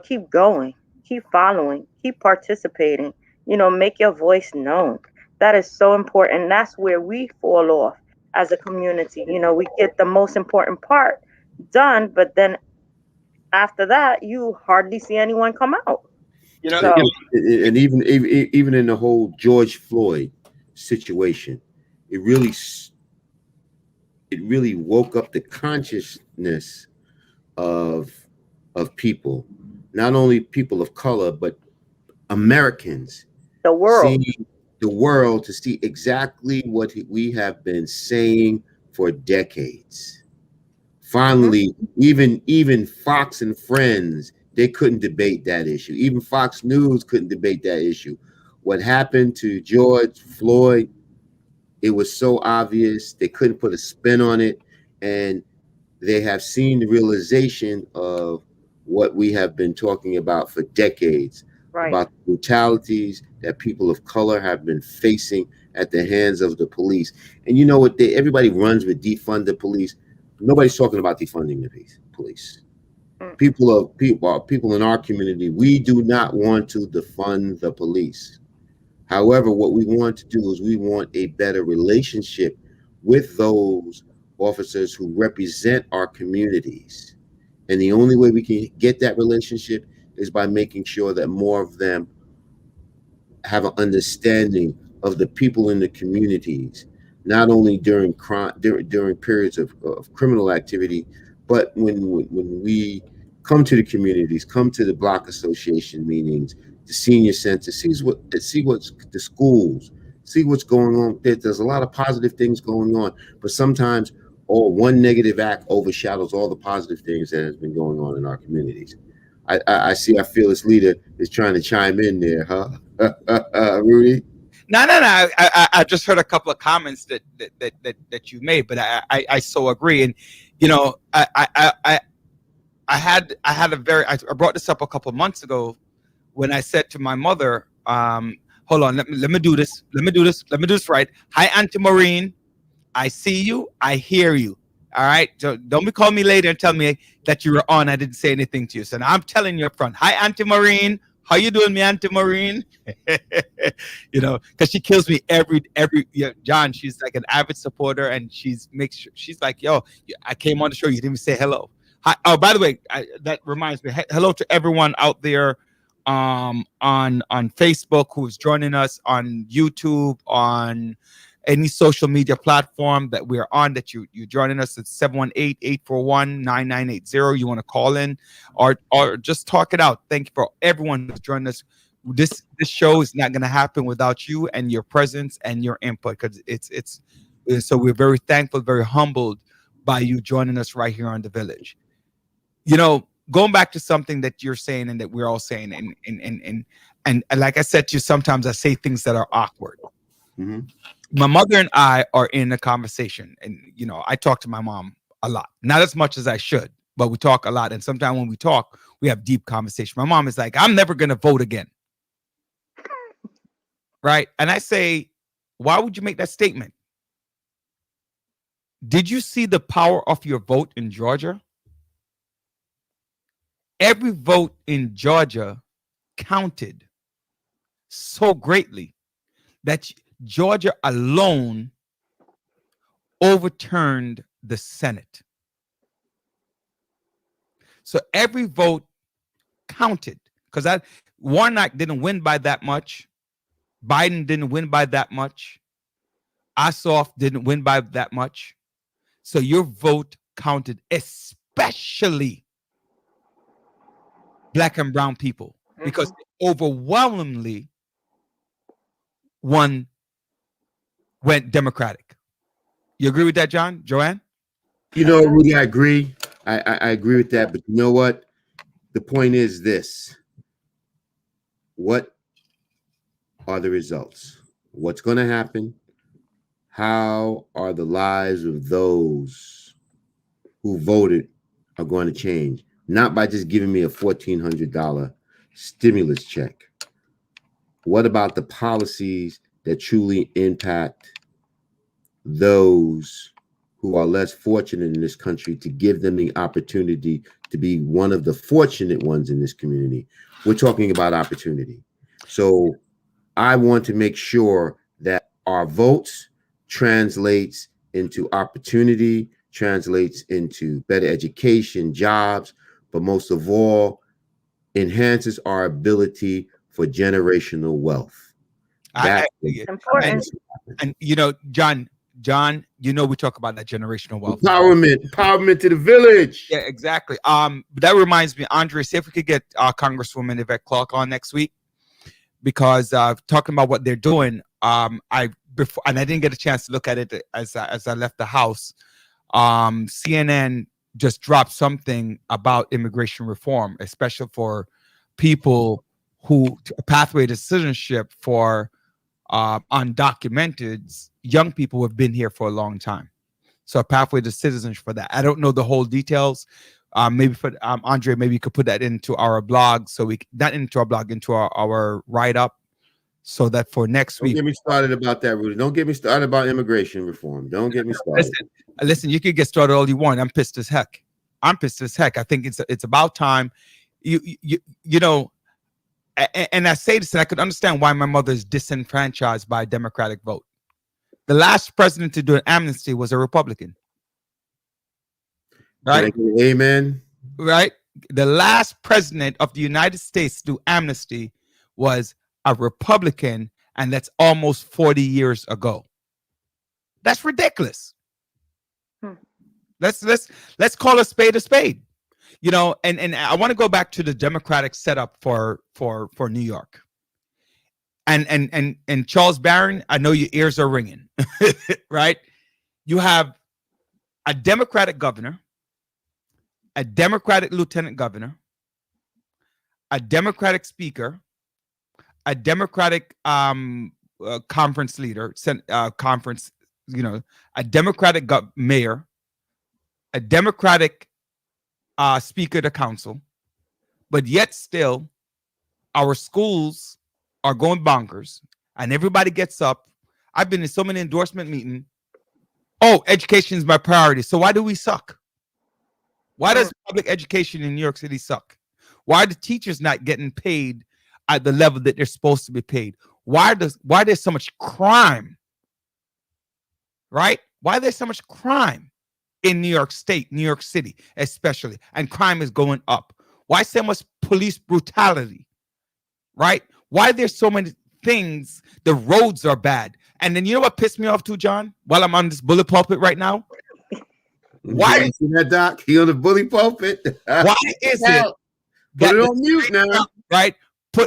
Keep going, keep following, keep participating, make your voice known. That is so important. That's where we fall off as a community. We get the most important part done, but then after that, you hardly see anyone come out. And even in the whole George Floyd situation, it really woke up the consciousness of people, not only people of color, but Americans. The world. The world to see exactly what we have been saying for decades. Finally, even Fox and Friends, they couldn't debate that issue. Even Fox News couldn't debate that issue. What happened to George Floyd, it was so obvious. They couldn't put a spin on it. And they have seen the realization of what we have been talking about for decades, about the brutalities that people of color have been facing at the hands of the police. And you know what? Everybody runs with defund the police. Nobody's talking about defunding the police. People in our community, we do not want to defund the police. However, what we want to do is we want a better relationship with those officers who represent our communities. And the only way we can get that relationship is by making sure that more of them have an understanding of the people in the communities, not only during periods of criminal activity, but when we come to the communities, come to the block association meetings, the senior center, see what's the schools, see what's going on. There's a lot of positive things going on, but sometimes one negative act overshadows all the positive things that has been going on in our communities. I feel this leader is trying to chime in there, huh? Rudy? No. I just heard a couple of comments that you made, but I so agree. And I brought this up a couple of months ago when I said to my mother, hold on, let me do this right. Hi, Auntie Maureen. I see you. I hear you. All right. So don't be calling me later and tell me that you were on. I didn't say anything to you. So now I'm telling you up front. Hi, Auntie Maureen. How you doing, me, Auntie Maureen? You know, because she kills me every John. She's like an avid supporter, and she's makes sure she's like, yo, I came on the show. You didn't even say hello. Hi. Oh, by the way, that reminds me. Hello to everyone out there, on Facebook who's joining us, on YouTube, on any social media platform that we're on, that you're joining us at 718-841-9980. You want to call in or just talk it out. Thank you for everyone who's joining us. This show is not going to happen without you and your presence and your input, because it's so we're very thankful, very humbled by you joining us right here on The Village. You know, going back to something that you're saying and that we're all saying, and like I said to you, sometimes I say things that are awkward. Mm-hmm. My mother and I are in a conversation, and you know, I talk to my mom a lot, not as much as I should, but we talk a lot. And sometimes when we talk, we have deep conversation. My mom is like, I'm never going to vote again. Right. And I say, why would you make that statement? Did you see the power of your vote in Georgia? Every vote in Georgia counted so greatly that Georgia alone overturned the Senate. So every vote counted, because Warnock didn't win by that much. Biden didn't win by that much. Ossoff didn't win by that much. So your vote counted, especially Black and brown people, because overwhelmingly one went Democratic. You agree with that, John? Joanne? You know, Rudy, I agree. I agree with that. But you know what? The point is this. What are the results? What's going to happen? How are the lives of those who voted are going to change? Not by just giving me a $1,400 stimulus check. What about the policies that truly impact those who are less fortunate in this country, to give them the opportunity to be one of the fortunate ones in this community? We're talking about opportunity. So I want to make sure that our votes translates into opportunity, translates into better education, jobs, but most of all, enhances our ability for generational wealth. That's important. And you know, John, you know, we talk about that generational wealth. Empowerment to the village. Yeah, exactly. That reminds me, Andre, see if we could get Congresswoman Yvette Clark on next week, because talking about what they're doing. I didn't get a chance to look at it as I left the house. CNN just dropped something about immigration reform, especially for people who a pathway to citizenship for undocumented young people who have been here for a long time. So a pathway to citizenship for that. I don't know the whole details. Maybe for Andre, maybe you could put that into our blog, so into our write up, so that for next week. Don't get me started about that, Rudy. Don't get me started about immigration reform. Don't get me started. Listen, you could get started all you want. I'm pissed as heck. I think it's about time. You know, and I say this, and I could understand why my mother is disenfranchised by a Democratic vote. The last president to do an amnesty was a Republican. Right? Amen. Right? The last president of the United States to do amnesty was a Republican, and that's almost 40 years ago. That's ridiculous. Let's call a spade. You know, and I want to go back to the Democratic setup for New York. And Charles Barron, I know your ears are ringing, right? You have a Democratic governor, a Democratic lieutenant governor, a Democratic speaker, a Democratic conference leader, conference, you know, a Democratic mayor, a Democratic speaker to council, but yet still our schools are going bonkers, and everybody gets up. I've been in so many endorsement meetings Oh, education is my priority. So why do we suck? Why does public education in New York City suck? Why are the teachers not getting paid at the level that they're supposed to be paid? Why there's so much crime? Right? Why there's so much crime in New York State, New York City, especially, and crime is going up? Why so much police brutality? Right? Why there's so many things? The roads are bad. And then you know what pissed me off too, John? While I'm on this bullet pulpit right now, why you see that, Doc? He on the bully pulpit. why is it Put it on mute now? Right?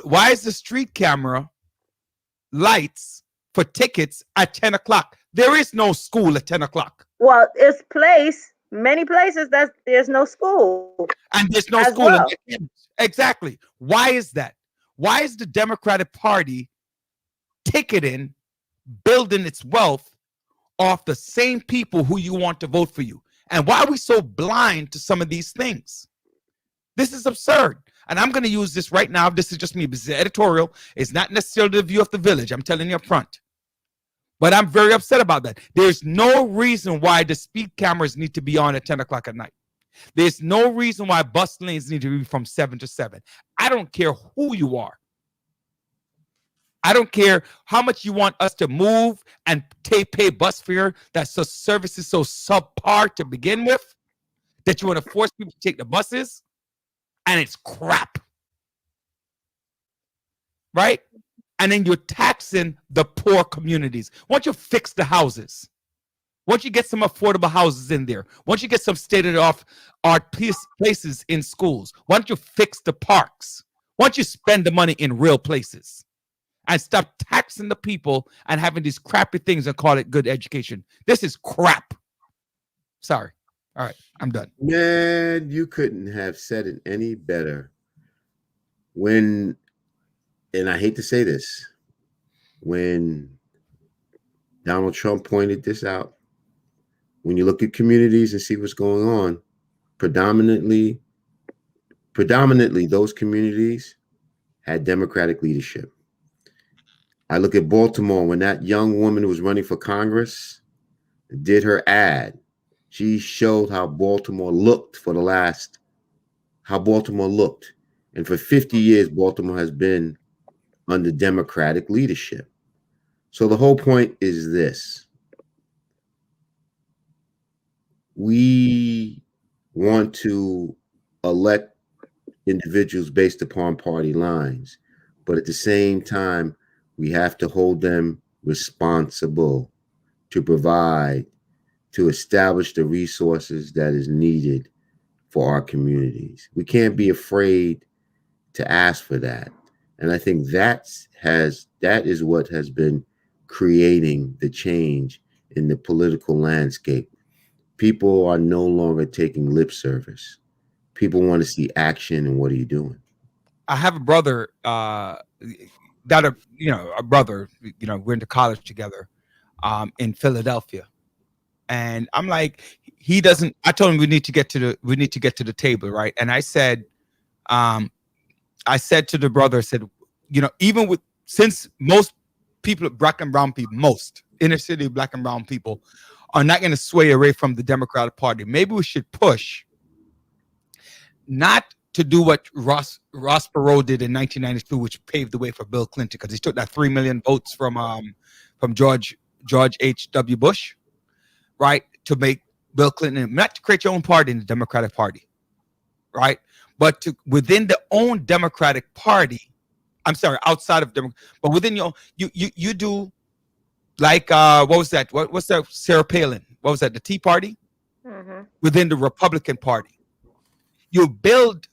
Why is the street camera lights for tickets at 10 o'clock? There is no school at 10 o'clock. Well, it's many places that there's no school. And there's no school. Well. Exactly. Why is that? Why is the Democratic Party ticketing, building its wealth off the same people who you want to vote for you? And why are we so blind to some of these things? This is absurd. And I'm going to use this right now. This is just me. This is editorial. It's not necessarily the view of the village. I'm telling you up front. But I'm very upset about that. There's no reason why the speed cameras need to be on at 10 o'clock at night. There's no reason why bus lanes need to be from 7 to 7. I don't care who you are. I don't care how much you want us to move and pay bus fare. That service is so subpar to begin with that you want to force people to take the buses, and it's crap. Right? And then you're taxing the poor communities. Why don't you fix the houses? Why don't you get some affordable houses in there? Why don't you get some state-of-the-art places in schools? Why don't you fix the parks? Why don't you spend the money in real places? And stop taxing the people and having these crappy things and call it good education. This is crap. Sorry. All right, I'm done. Man, you couldn't have said it any better. And I hate to say this, when Donald Trump pointed this out, when you look at communities and see what's going on, predominantly those communities had Democratic leadership. I look at Baltimore, when that young woman who was running for Congress did her ad, she showed how Baltimore looked And for 50 years, Baltimore has been under Democratic leadership. So the whole point is this. We want to elect individuals based upon party lines, but at the same time, we have to hold them responsible to establish the resources that is needed for our communities. We can't be afraid to ask for that. And I think that is what has been creating the change in the political landscape. People are no longer taking lip service. People want to see action, and what are you doing? I have a brother, a brother, we're into college together in Philadelphia. And I'm like, I told him we need to get to the table, right? And I said to the brother, I said, since most people, black and brown people, most inner city black and brown people are not going to sway away from the Democratic Party, maybe we should push not to do what Ross Perot did in 1992, which paved the way for Bill Clinton, because he took that 3 million votes from George H.W. Bush, right, to make Bill Clinton, not to create your own party in the Democratic Party, right, but to within the own Democratic Party. I'm sorry, outside of Democratic, but within your you do like what was that? What's that? Sarah Palin. What was that? The Tea Party. Mm-hmm. Within the Republican Party, you build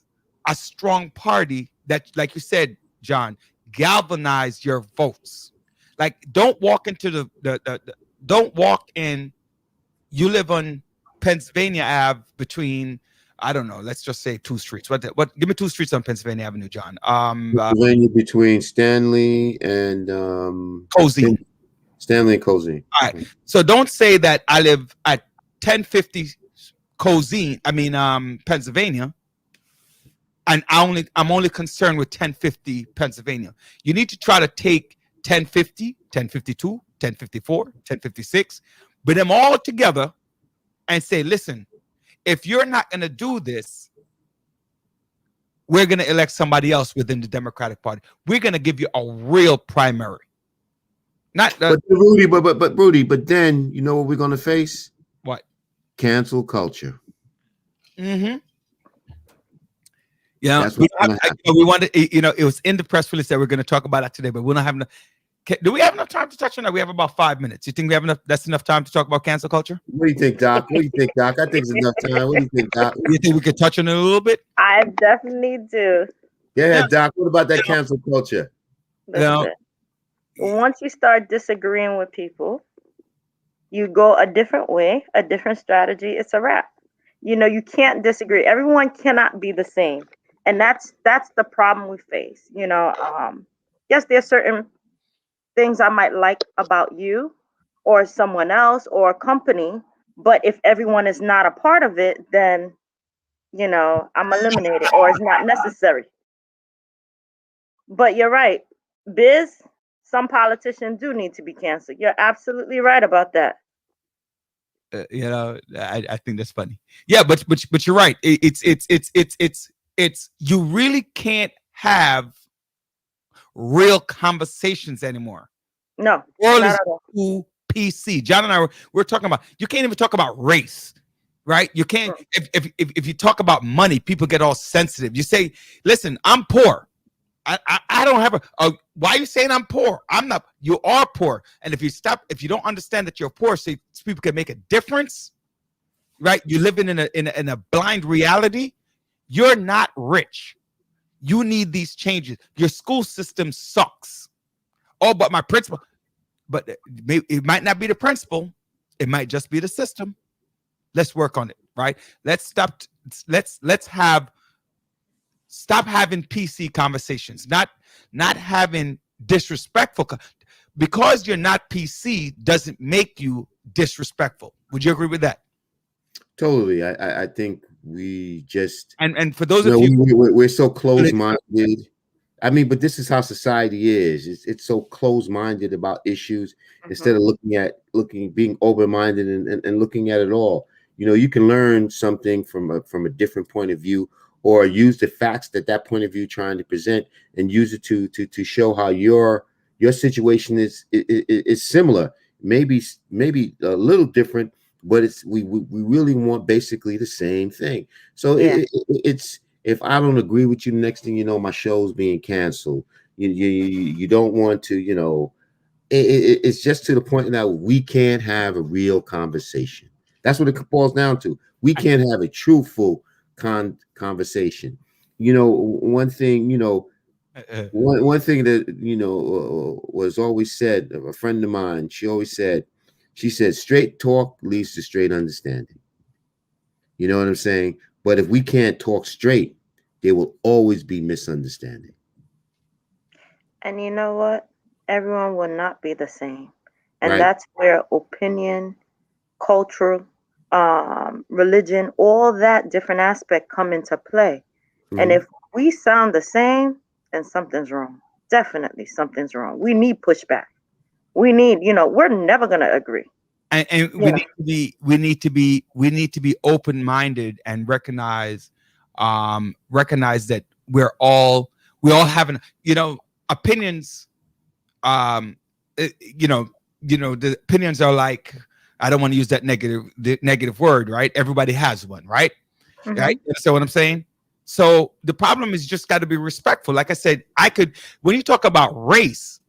a strong party that, like you said, John, galvanize your votes. Like, don't walk into don't walk in. You live on Pennsylvania Ave between, I don't know, let's just say 2 streets. What? Give me 2 streets on Pennsylvania Avenue, John. Pennsylvania between Stanley and Cozy. Stanley and Cozy. All right. So don't say that I live at 1050 Cozy. Pennsylvania. And I'm only concerned with 1050 Pennsylvania. You need to try to take 1050, 1052, 1054, 1056, bring them all together and say, listen, if you're not going to do this, we're going to elect somebody else within the Democratic Party. We're going to give you a real primary. Not but Rudy, but Rudy, but then you know what we're going to face? What? Cancel culture. Mm-hmm. Yeah, that's what's going to happen. We wanted, it was in the press release that we're going to talk about that today, but we don't have enough. Do we have enough time to touch on that? We have about 5 minutes. You think we have enough? That's enough time to talk about cancel culture? What do you think, Doc? I think it's enough time. What do you think, Doc? You think we could touch on it a little bit? I definitely do. Yeah, Doc. What about that cancel culture? Listen, once you start disagreeing with people, you go a different way, a different strategy. It's a wrap. You can't disagree. Everyone cannot be the same, and that's the problem we face. Yes, there's certain things I might like about you or someone else or a company, but if everyone is not a part of it, then I'm eliminated or it's not necessary. But you're right, Biz, some politicians do need to be canceled. You're absolutely right about that. I think that's funny. Yeah, but you're right. It's you really can't have real conversations anymore. No, world is too PC. John and I we're talking about, you can't even talk about race, right? You can't. If you talk about money, people get all sensitive. You say, listen, I'm poor. I don't have why are you saying I'm poor? I'm not. You are poor. And if you don't understand that you're poor, so people can make a difference, right? You live in a blind reality. You're not rich. You need these changes. Your school system sucks. Oh, but my principal. But it might not be the principal. It might just be the system. Let's work on it, right? Let's stop. Let's stop having PC conversations. Not having disrespectful. Because you're not PC doesn't make you disrespectful. Would you agree with that? Totally. I think we just and for those of you, we're so close-minded. I mean, but this is how society is. It's so close-minded about issues instead of being open-minded and looking at it all. You can learn something from a different point of view, or use the facts that point of view trying to present and use it to show how your situation is similar, maybe a little different, but we really want basically the same thing. So it's, if I don't agree with you, next thing you know, my show's being canceled. You don't want to, it's just to the point now we can't have a real conversation. That's what it boils down to. We can't have a truthful conversation. One thing, one thing that was always said, a friend of mine, she said straight talk leads to straight understanding. You know what I'm saying? But if we can't talk straight, there will always be misunderstanding. And you know what? Everyone will not be the same. And right. That's where opinion, culture, religion, all that different aspect come into play. Mm-hmm. And if we sound the same, then something's wrong. Definitely something's wrong. We need pushback. We need, we're never going to agree. And we need to be open-minded and recognize that we all have opinions. The opinions are like, I don't want to use that negative word, right? Everybody has one, right? Mm-hmm. Right? You understand what I'm saying? So the problem is just got to be respectful. Like I said, when you talk about race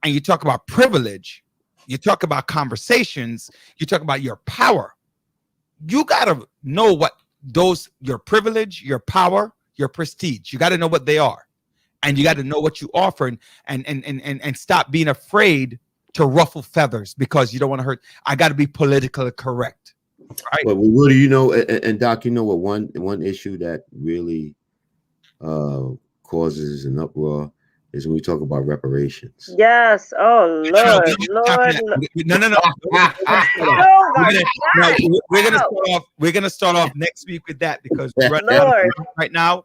and you talk about privilege, you talk about conversations, you talk about your power, you got to know what your privilege, your power, your prestige, you got to know what they are. And you got to know what you offer and stop being afraid to ruffle feathers because you don't want to hurt. I got to be politically correct. Right. Well, Woody, and Doc, what one issue that really causes an uproar is when we talk about reparations. Yes. Oh, Lord. No. We're gonna start off next week with that because we're running out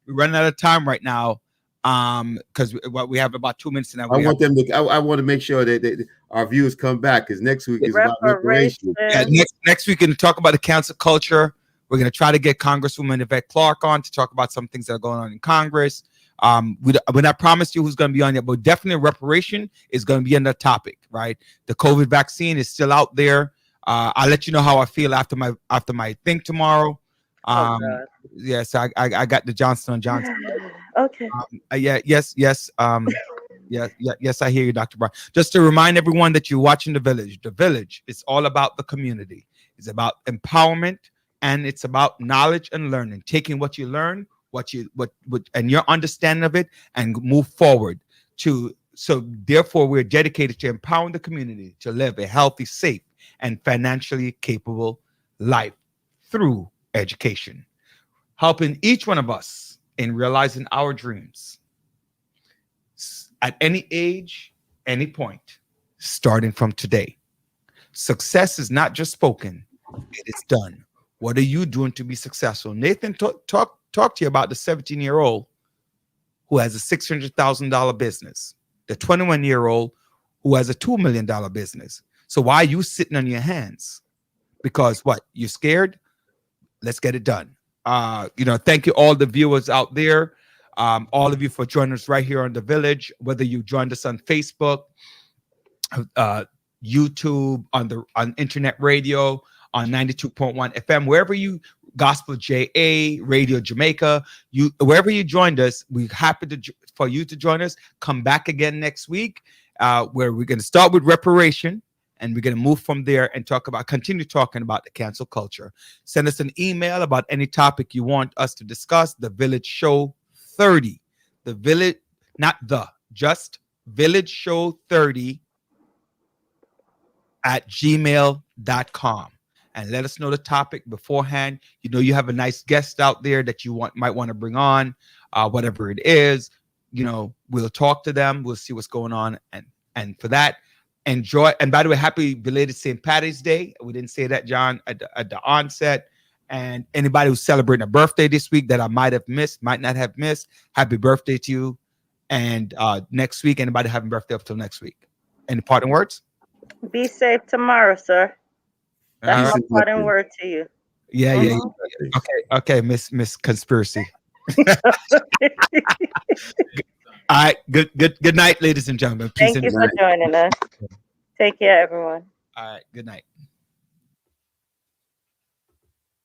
of time right now. because we have about 2 minutes now. I want them to. I want to make sure that our viewers come back, because next week is about reparation. Yeah, next week, we're going to talk about the council culture. We're going to try to get Congresswoman Yvette Clarke on to talk about some things that are going on in Congress. We're not promised you who's going to be on yet, but definitely reparation is going to be on the topic, right? The COVID vaccine is still out there. I'll let you know how I feel after my thing tomorrow. Yes, I got the Johnson & Johnson. Okay. Yes. Yes, I hear you, Dr. Brown. Just to remind everyone that you're watching The Village. The Village is all about the community. It's about empowerment, and it's about knowledge and learning, taking what you learn, what and your understanding of it, and move forward so therefore we're dedicated to empowering the community to live a healthy, safe, and financially capable life through education, helping each one of us in realizing our dreams at any age, any point, starting from today. Success is not just spoken, it is done. What are you doing to be successful? Nathan talk to you about the 17-year-old who has a $600,000 business, the 21-year-old who has a $2 million business. So why are you sitting on your hands? Because what? You're scared? Let's get it done. Thank you all the viewers out there, all of you for joining us right here on The Village, whether you joined us on Facebook, YouTube, on internet radio, on 92.1 FM, wherever you, Gospel JA, Radio Jamaica, wherever you joined us, we're happy for you to join us. Come back again next week, where we're going to start with reparation, and we're going to move from there and continue talking about the cancel culture. Send us an email about any topic you want us to discuss. The Village Show 30, the Village, just Village Show 30 at gmail.com. And let us know the topic beforehand. You have a nice guest out there that you might want to bring on, whatever it is. We'll talk to them. We'll see what's going on. And for that, enjoy. And by the way, happy belated St. Patty's Day. We didn't say that, John, at the onset. And anybody who's celebrating a birthday this week that I might not have missed, happy birthday to you. And next week, anybody having birthday up till next week. Any parting words? Be safe tomorrow, sir. That's my parting word to you. Yeah. Okay, Miss Conspiracy. All right, good night, ladies and gentlemen. Peace. Thank you for joining us. Take care, everyone. All right, good night.